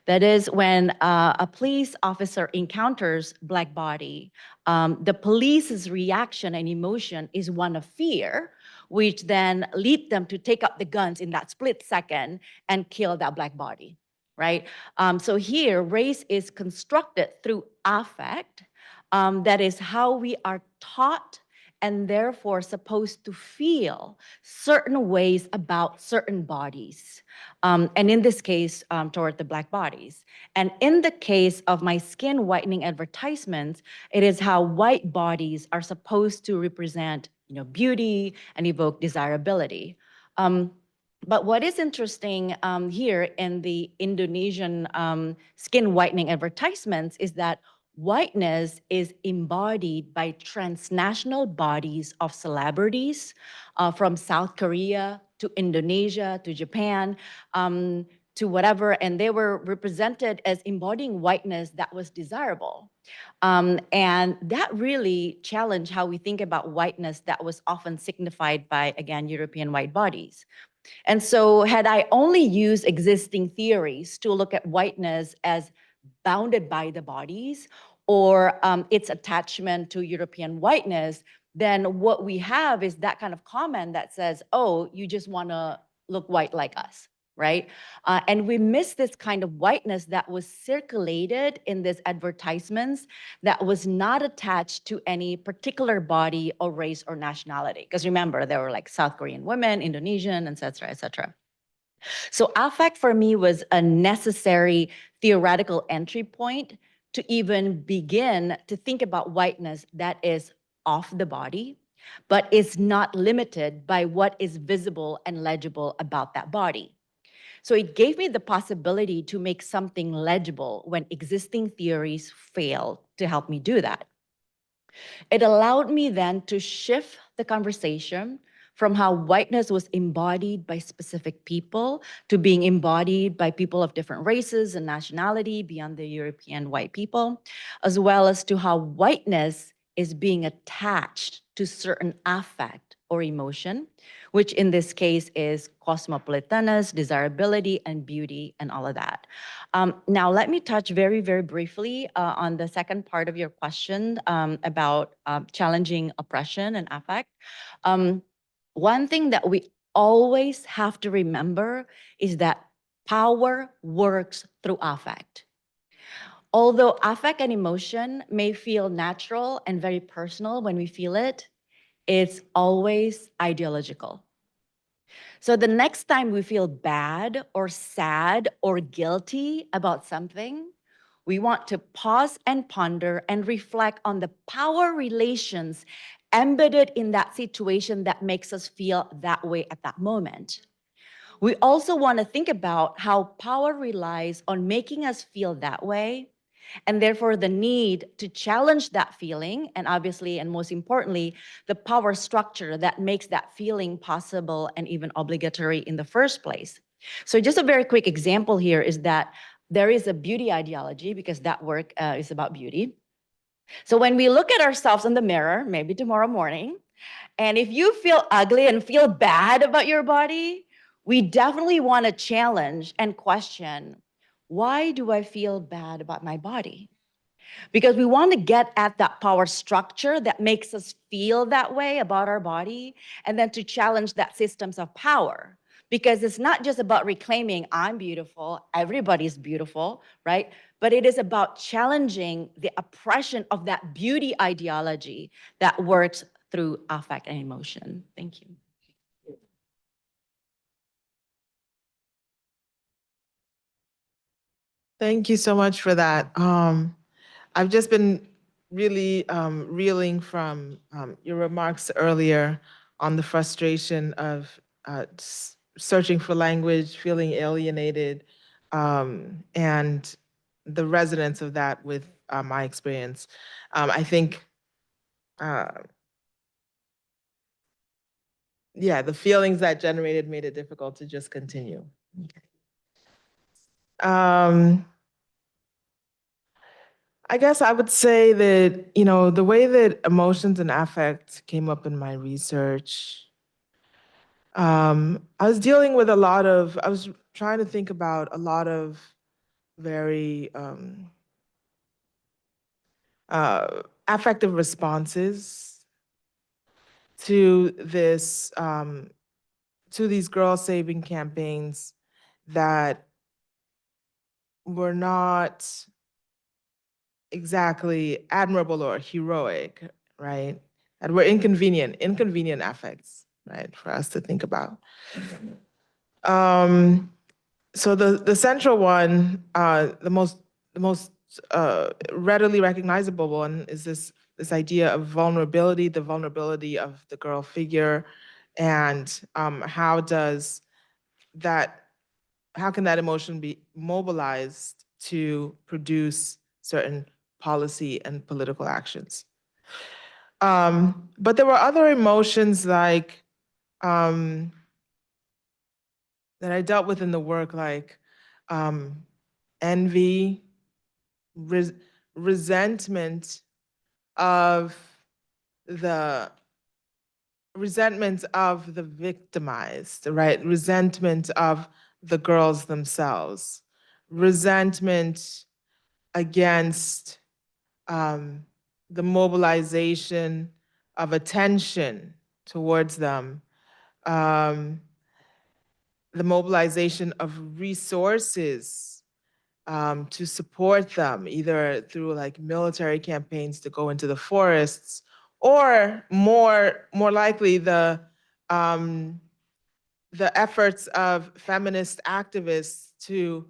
That is, when a police officer encounters Black body, the police's reaction and emotion is one of fear, which then lead them to take up the guns in that split second and kill that Black body, right? So here, race is constructed through affect. That is how we are taught and therefore supposed to feel certain ways about certain bodies. And in this case, toward the Black bodies. And in the case of my skin whitening advertisements, it is how white bodies are supposed to represent, you know, beauty and evoke desirability. But what is interesting here in the Indonesian skin whitening advertisements is that whiteness is embodied by transnational bodies of celebrities from South Korea to Indonesia to Japan to whatever, and they were represented as embodying whiteness that was desirable. And that really challenged how we think about whiteness that was often signified by, again, European white bodies. And so had I only used existing theories to look at whiteness as bounded by the bodies or its attachment to European whiteness, then what we have is that kind of comment that says, oh, you just want to look white like us, right? And we miss this kind of whiteness that was circulated in these advertisements that was not attached to any particular body or race or nationality. Because remember, there were like South Korean women, Indonesian, et cetera, et cetera. So affect for me was a necessary theoretical entry point to even begin to think about whiteness that is off the body, but is not limited by what is visible and legible about that body. So it gave me the possibility to make something legible when existing theories failed to help me do that. It allowed me then to shift the conversation from how whiteness was embodied by specific people to being embodied by people of different races and nationality beyond the European white people, as well as to how whiteness is being attached to certain affect or emotion, which in this case is cosmopolitanness, desirability, and beauty, and all of that. Now, let me touch very, very briefly on the second part of your question about challenging oppression and affect. One thing that we always have to remember is that power works through affect. Although affect and emotion may feel natural and very personal when we feel it, it's always ideological. So the next time we feel bad or sad or guilty about something, we want to pause and ponder and reflect on the power relations embedded in that situation that makes us feel that way at that moment. We also want to think about how power relies on making us feel that way, and therefore the need to challenge that feeling, and obviously, and most importantly, the power structure that makes that feeling possible and even obligatory in the first place. So just a very quick example here is that there is a beauty ideology, because that work is about beauty. So when we look at ourselves in the mirror, maybe tomorrow morning, and if you feel ugly and feel bad about your body, we definitely want to challenge and question, why do I feel bad about my body? Because we want to get at that power structure that makes us feel that way about our body, and then to challenge that systems of power. Because it's not just about reclaiming, I'm beautiful, everybody's beautiful, right? But it is about challenging the oppression of that beauty ideology that works through affect and emotion. Thank you. Thank you so much for that. I've just been really reeling from your remarks earlier on the frustration of searching for language, feeling alienated, and the resonance of that with my experience. I think, yeah, the feelings that generated made it difficult to just continue. I guess I would say that, the way that emotions and affect came up in my research, I was dealing with I was trying to think about a lot of very affective responses to these girl saving campaigns that were not exactly admirable or heroic, right? And were inconvenient affects, right, for us to think about. So the central one, the most readily recognizable one is this idea of vulnerability, the vulnerability of the girl figure, and how can that emotion be mobilized to produce certain policy and political actions. But there were other emotions like that I dealt with in the work, like envy, resentment of the victimized, right? Resentment of the girls themselves, resentment against the mobilization of attention towards them, the mobilization of resources to support them, either through like military campaigns to go into the forests, or more likely the efforts of feminist activists to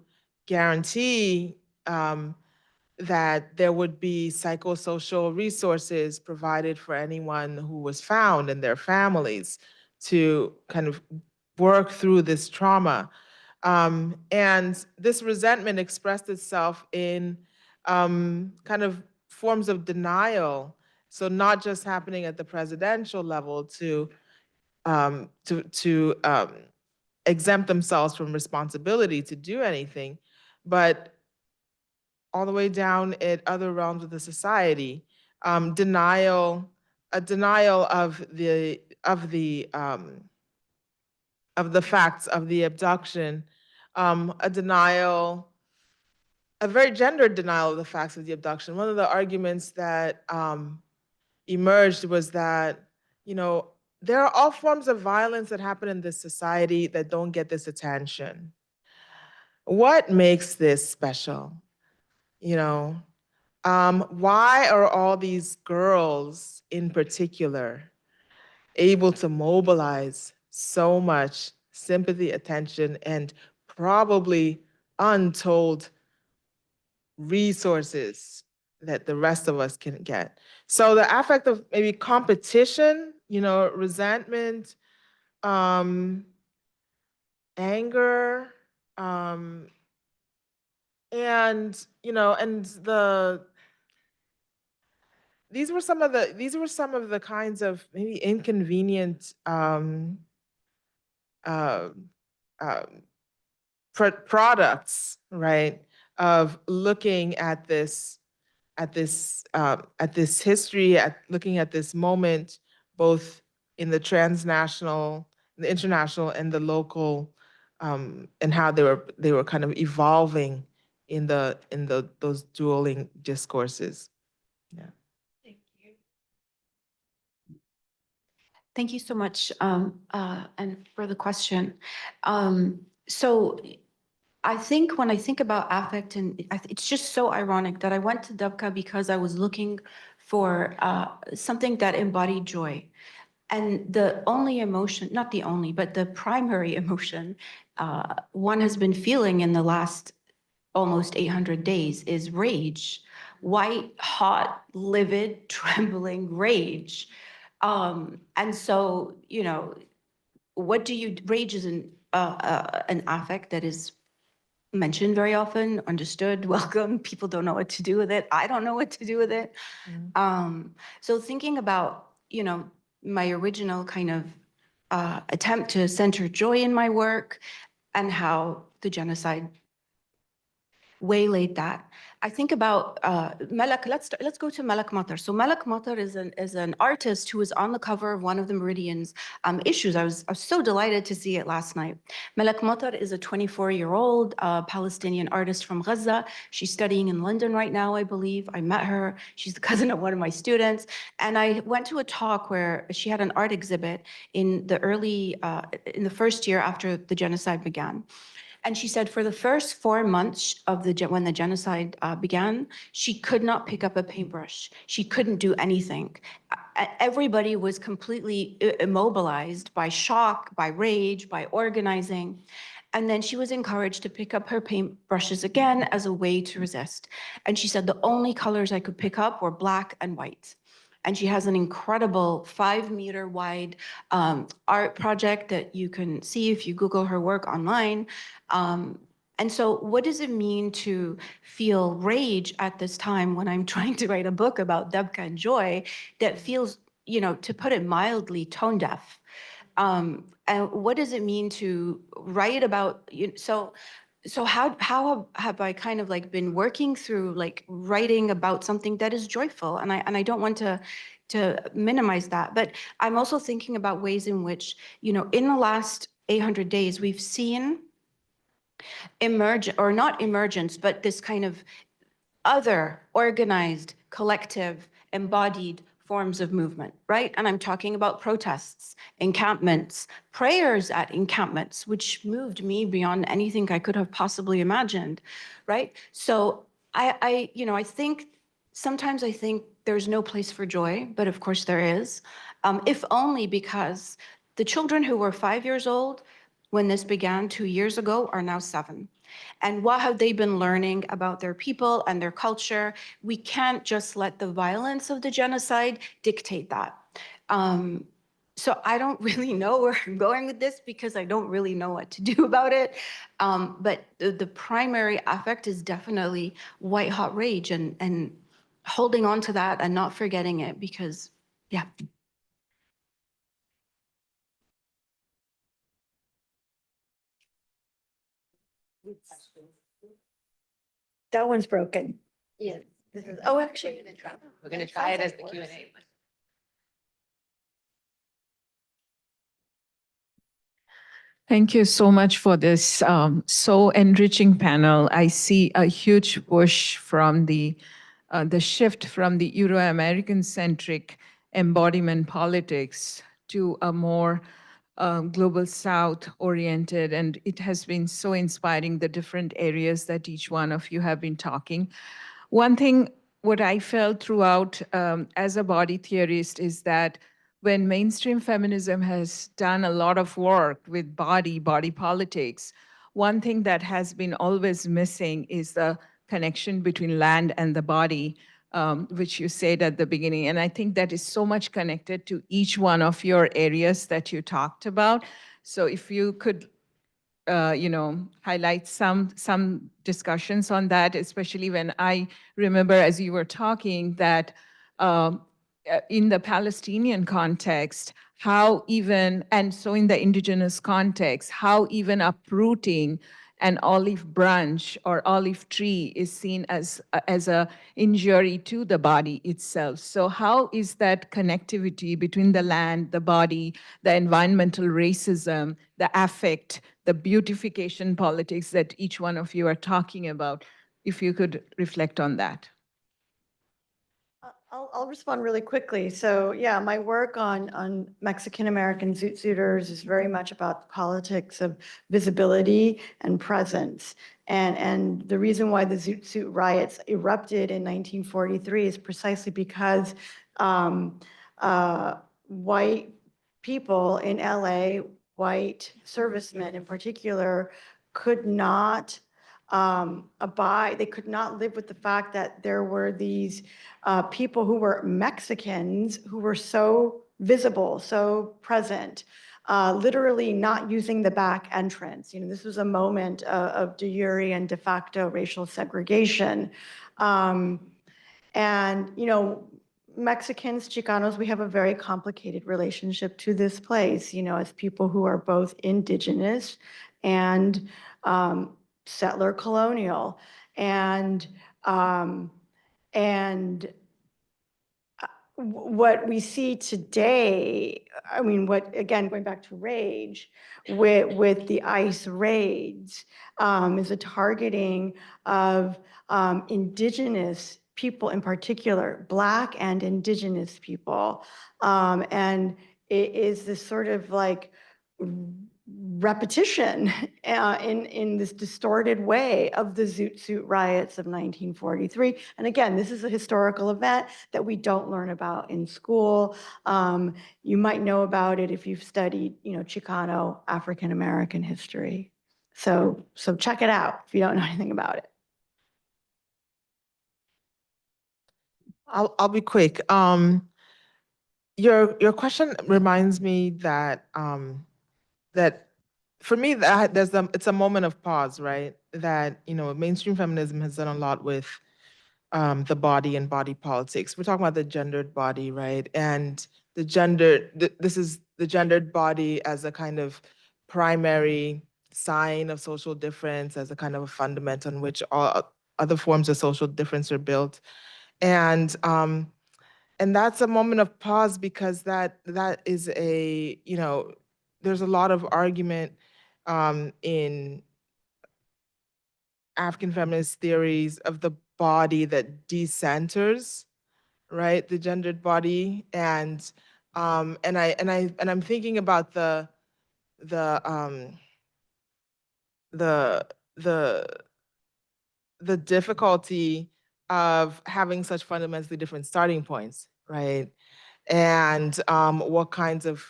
guarantee that there would be psychosocial resources provided for anyone who was found and their families to kind of work through this trauma. And this resentment expressed itself in kind of forms of denial. So not just happening at the presidential level to exempt themselves from responsibility to do anything, but all the way down at other realms of the society, a denial of the facts of the abduction, a very gendered denial of the facts of the abduction. One of the arguments that emerged was that, there are all forms of violence that happen in this society that don't get this attention. What makes this special? Why are all these girls in particular able to mobilize so much sympathy, attention, and probably untold resources that the rest of us can get? So the affect of maybe competition, resentment, anger, and these were some of the kinds of maybe inconvenient products, right, of looking at this history, looking at this moment, both in the transnational, the international, and the local, and how they were kind of evolving in those dueling discourses. Yeah. Thank you. Thank you so much, and for the question. So I think when I think about affect, and it's just so ironic that I went to Dabke because I was looking for something that embodied joy. And the only emotion, not the only, but the primary emotion one has been feeling in the last almost 800 days is rage. White, hot, livid, trembling rage. And so, rage is an affect that is mentioned very often, understood, welcome. People don't know what to do with it. I don't know what to do with it. So thinking about, my original kind of attempt to center joy in my work and how the genocide waylaid that. I think about Malak. Let's go to Malak Matar. So Malak Matar is an artist who was on the cover of one of the Meridians issues. I was so delighted to see it last night. Malak Matar is a 24-year-old Palestinian artist from Gaza. She's studying in London right now, I believe. I met her. She's the cousin of one of my students. And I went to a talk where she had an art exhibit in the first year after the genocide began. And she said for the first 4 months of when the genocide began, she could not pick up a paintbrush. She couldn't do anything. Everybody was completely immobilized by shock, by rage, by organizing. And then she was encouraged to pick up her paintbrushes again as a way to resist. And she said the only colors I could pick up were black and white. And she has an incredible 5-meter wide art project that you can see if you Google her work online. And so what does it mean to feel rage at this time when I'm trying to write a book about Dabke and joy that feels, to put it mildly, tone deaf? And what does it mean to write about, so how have I kind of like been working through like writing about something that is joyful? And I don't want to minimize that, but I'm also thinking about ways in which, in the last 800 days, we've seen or not emergence, but this kind of other organized, collective, embodied forms of movement, right? And I'm talking about protests, encampments, prayers at encampments, which moved me beyond anything I could have possibly imagined, right? So I think sometimes I think there's no place for joy, but of course there is, if only because the children who were 5 years old when this began 2 years ago are now 7. And what have they been learning about their people and their culture? We can't just let the violence of the genocide dictate that. So I don't really know where I'm going with this because I don't really know what to do about it. But the primary affect is definitely white hot rage and holding on to that and not forgetting it because, yeah. That one's broken. Yes. Oh, actually. We're going to try it as the Q&A. Thank you so much for this so enriching panel. I see a huge push from the shift from the Euro-American centric embodiment politics to a more global South oriented, and it has been so inspiring, the different areas that each one of you have been talking. One thing, what I felt throughout as a body theorist is that when mainstream feminism has done a lot of work with body politics, one thing that has been always missing is the connection between land and the body, which you said at the beginning. And I think that is so much connected to each one of your areas that you talked about. So if you could highlight some discussions on that, especially when I remember as you were talking that in the Palestinian context, how even, and so in the indigenous context, how even uprooting an olive branch or olive tree is seen as a injury to the body itself. So how is that connectivity between the land, the body, the environmental racism, the affect, the beautification politics that each one of you are talking about? If you could reflect on that. I'll respond really quickly. So yeah, my work on Mexican-American zoot suiters is very much about the politics of visibility and presence. And the reason why the zoot suit riots erupted in 1943 is precisely because white people in LA, white servicemen in particular, could not abide, they could not live with the fact that there were these people who were Mexicans who were so visible, so present, literally not using the back entrance. This was a moment of de jure and de facto racial segregation. And Mexicans, Chicanos, we have a very complicated relationship to this place, as people who are both indigenous and settler colonial. And what we see today, I mean, again, going back to rage, with the ICE raids, is a targeting of indigenous people in particular, Black and indigenous people. And it is this sort of like repetition in this distorted way of the Zoot Suit riots of 1943. And again, this is a historical event that we don't learn about in school. You might know about it if you've studied, Chicano African American history. So check it out if you don't know anything about it. I'll be quick. Your question reminds me that that for me, that it's a moment of pause, right? That, mainstream feminism has done a lot with the body and body politics. We're talking about the gendered body, right? And this is the gendered body as a kind of primary sign of social difference, as a kind of a fundament on which all other forms of social difference are built. And that's a moment of pause, because that is there's a lot of argument in African feminist theories of the body that decenters, right, the gendered body, and I'm thinking about the difficulty of having such fundamentally different starting points, right, and what kinds of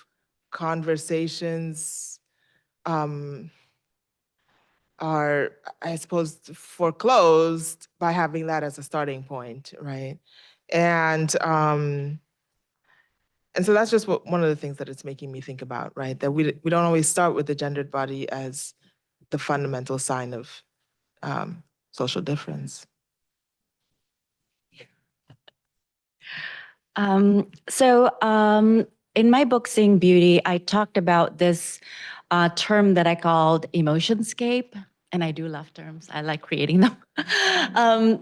conversations are, I suppose, foreclosed by having that as a starting point, right? And so that's just one of the things that it's making me think about, right? That we don't always start with the gendered body as the fundamental sign of social difference. In my book, Seeing Beauty, I talked about this term that I called emotionscape. And I do love terms. I like creating them.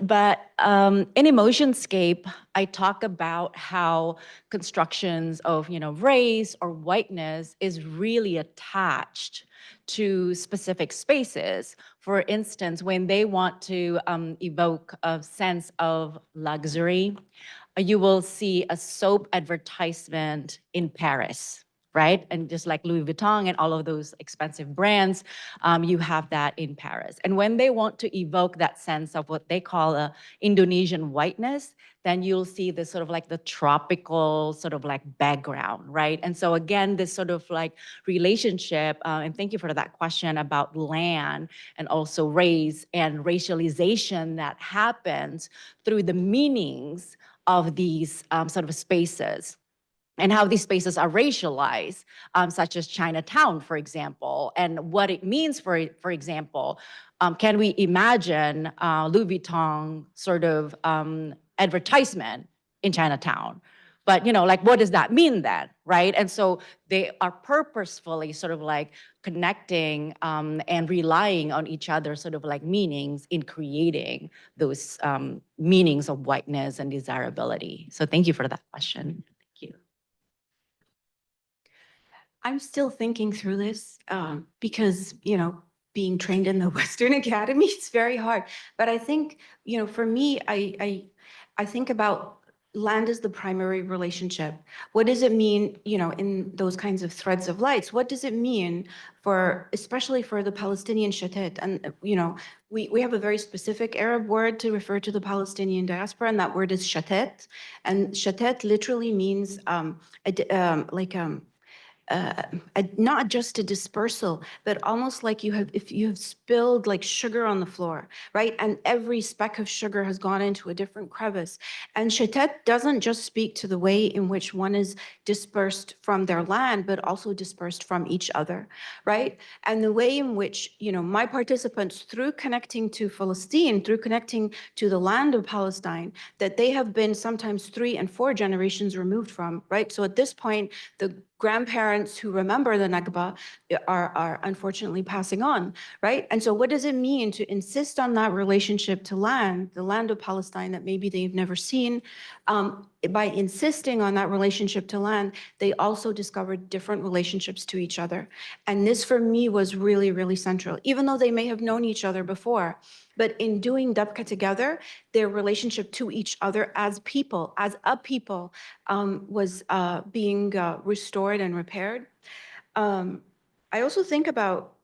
But in emotionscape, I talk about how constructions of, race or whiteness is really attached to specific spaces. For instance, when they want to evoke a sense of luxury, you will see a soap advertisement in Paris, right? And just like Louis Vuitton and all of those expensive brands, you have that in Paris. And when they want to evoke that sense of what they call a Indonesian whiteness, then you'll see this sort of like the tropical sort of like background, right? And so again, this sort of like relationship, and thank you for that question about land and also race and racialization that happens through the meanings of these sort of spaces, and how these spaces are racialized, such as Chinatown, for example, and what it means, for example, can we imagine Louis Vuitton sort of advertisement in Chinatown? But, like, what does that mean then, right? And so they are purposefully sort of like connecting and relying on each other sort of like meanings in creating those meanings of whiteness and desirability. So thank you for that question. Thank you. I'm still thinking through this because, being trained in the Western Academy, it's very hard. But I think, for me, I think about land as the primary relationship. What does it mean, in those kinds of threads of lights? What does it mean especially for the Palestinian shatet? And, we have a very specific Arab word to refer to the Palestinian diaspora, and that word is shatet. And shatet literally means not just a dispersal, but almost like if you have spilled like sugar on the floor, right? And every speck of sugar has gone into a different crevice. And shatet doesn't just speak to the way in which one is dispersed from their land, but also dispersed from each other, right? And the way in which, my participants, through connecting to Palestine, through connecting to the land of Palestine, that they have been sometimes 3 and 4 generations removed from, right? So at this point, the grandparents who remember the Nakba are unfortunately passing on, right? And so what does it mean to insist on that relationship to land, the land of Palestine that maybe they've never seen? By insisting on that relationship to land, they also discovered different relationships to each other. And this for me was really, really central, even though they may have known each other before. But in doing Dabke together, their relationship to each other as people, as a people, was being restored and repaired. I also think about,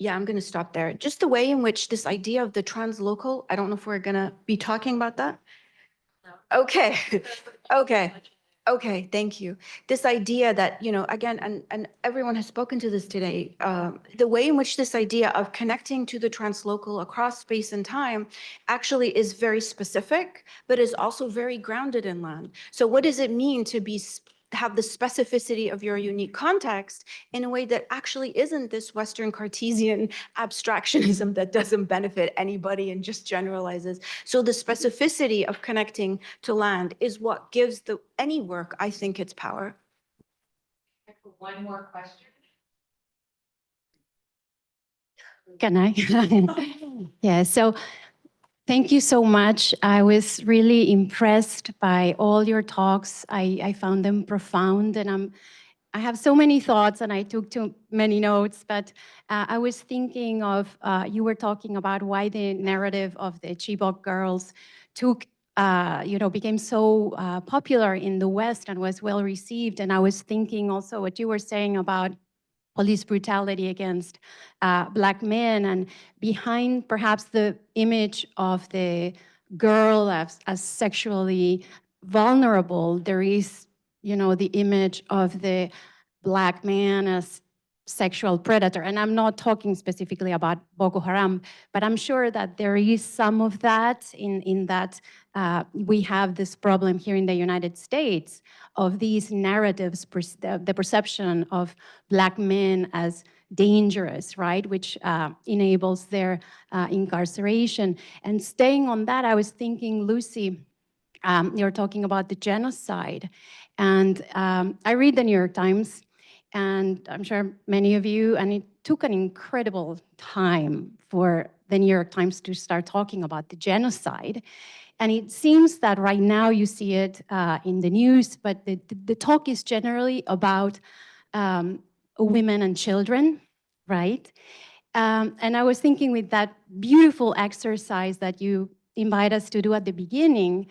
I'm going to stop there. Just the way in which this idea of the translocal, I don't know if we're going to be talking about that. Okay, okay, thank you. This idea that, again, and everyone has spoken to this today, the way in which this idea of connecting to the translocal across space and time actually is very specific, but is also very grounded in land. So what does it mean to be have the specificity of your unique context in a way that actually isn't this Western Cartesian abstractionism that doesn't benefit anybody and just generalizes. So the specificity of connecting to land is what gives any work, I think, its power. One more question. Can I? Yeah, so thank you so much. I was really impressed by all your talks. I found them profound, and I have so many thoughts, and I took too many notes, but I was thinking of, you were talking about why the narrative of the Chibok girls became so popular in the West and was well received. And I was thinking also what you were saying about police brutality against Black men, and behind perhaps the image of the girl as sexually vulnerable, there is, the image of the Black man as sexual predator. And I'm not talking specifically about Boko Haram, but I'm sure that there is some of that in that we have this problem here in the United States of these narratives, the perception of Black men as dangerous, right, which enables their incarceration. And staying on that, I was thinking, Lucy, you're talking about the genocide. And I read the New York Times, and I'm sure many of you, and it took an incredible time for the New York Times to start talking about the genocide. And it seems that right now you see it in the news, but the talk is generally about women and children, right? And I was thinking with that beautiful exercise that you invite us to do at the beginning,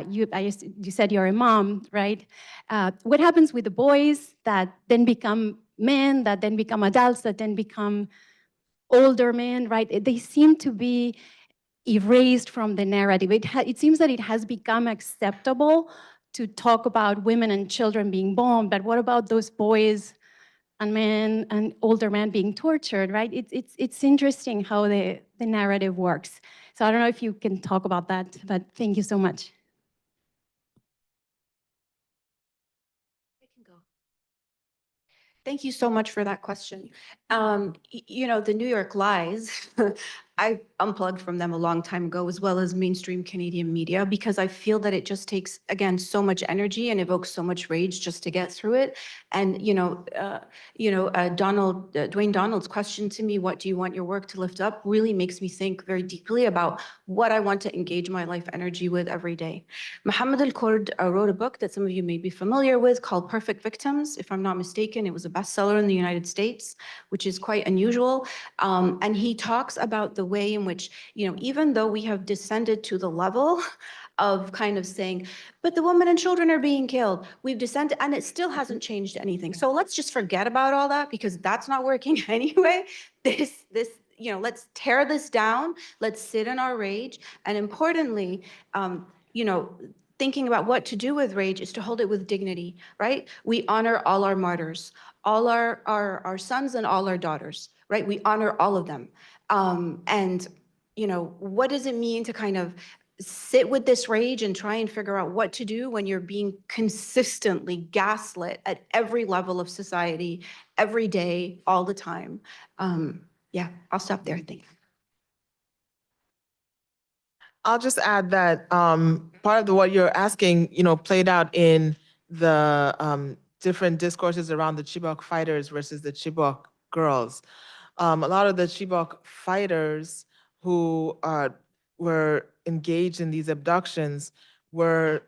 you said you're a mom, right? What happens with the boys that then become men, that then become adults, that then become older men, right? They seem to be erased from the narrative. It seems that it has become acceptable to talk about women and children being bombed, but what about those boys and men and older men being tortured, right? It's interesting how the narrative works. So I don't know if you can talk about that, but thank you so much. Thank you so much for that question. The New York Lies, I unplugged from them a long time ago, as well as mainstream Canadian media, because I feel that it just takes, again, so much energy and evokes so much rage just to get through it. And, Dwayne Donald's question to me, what do you want your work to lift up, really makes me think very deeply about what I want to engage my life energy with every day. Mohammed Al-Kurd wrote a book that some of you may be familiar with called Perfect Victims. If I'm not mistaken, it was a bestseller in the United States, which is quite unusual. And he talks about the way in which, even though we have descended to the level of kind of saying, but the women and children are being killed, we've descended, and it still hasn't changed anything. So let's just forget about all that, because that's not working anyway. Let's tear this down. Let's sit in our rage. And importantly, thinking about what to do with rage is to hold it with dignity, right? We honor all our martyrs, all our sons and all our daughters, right? We honor all of them. What does it mean to kind of sit with this rage and try and figure out what to do when you're being consistently gaslit at every level of society, every day, all the time? Yeah, I'll stop there. Thanks. I'll just add that part of what you're asking, played out in the different discourses around the Chibok fighters versus the Chibok girls. A lot of the Chibok fighters who were engaged in these abductions were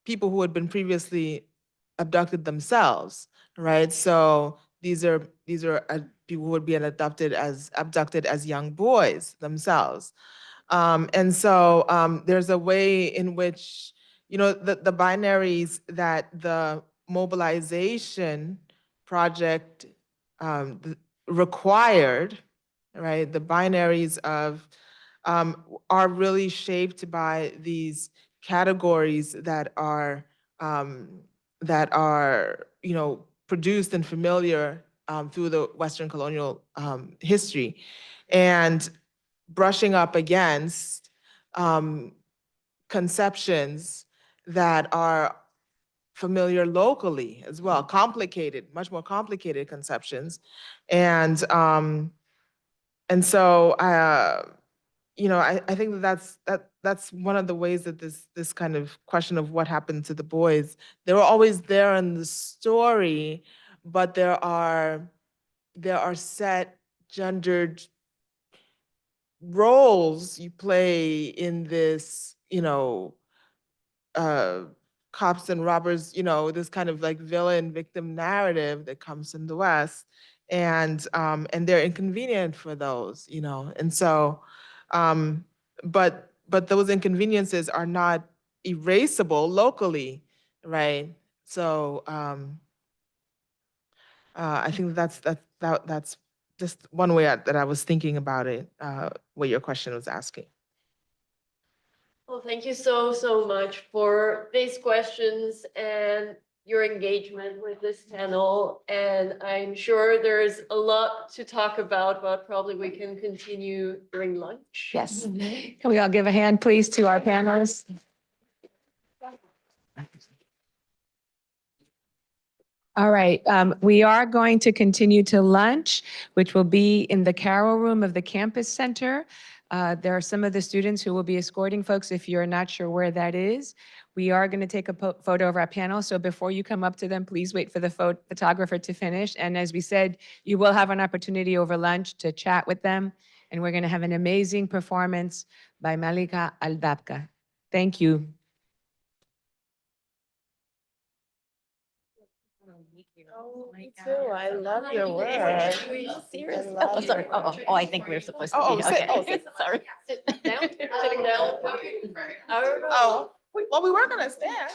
people who had been previously abducted themselves, right? So these are people who would be abducted as young boys themselves. And so there's a way in which, the binaries that the mobilization project required, right? The binaries are really shaped by these categories that are produced and familiar through the Western colonial history, and brushing up against conceptions that are familiar locally as well, complicated, much more complicated conceptions. And so, you know, I think that's one of the ways that this kind of question of what happened to the boys, they were always there in the story, but there are set gendered roles you play in this, you know, cops and robbers, you know, this kind of like villain victim narrative that comes from the West, and they're inconvenient for those, you know, and so, but those inconveniences are not erasable locally, right? So I think that's just one way that I was thinking about it, what your question was asking. Well, thank you so, so much for these questions and your engagement with this panel. And I'm sure there's a lot to talk about, but probably we can continue during lunch. Yes. Can we all give a hand, please, to our panelists? All right, we are going to continue to lunch, which will be in the Carol Room of the Campus Center. There are some of the students who will be escorting folks if you're not sure where that is. We are going to take a photo of our panel, so before you come up to them, please wait for the photographer to finish. And as we said, you will have an opportunity over lunch to chat with them, and we're going to have an amazing performance by Malika Al-Dabke. Thank you. Oh, me too. I love your work. Serious? Oh, sorry. Oh, I think we're supposed to Oh, be. sit- Okay. oh, sit- Sorry. Sitting down, sitting down. I don't know. Oh, well, we were gonna stand.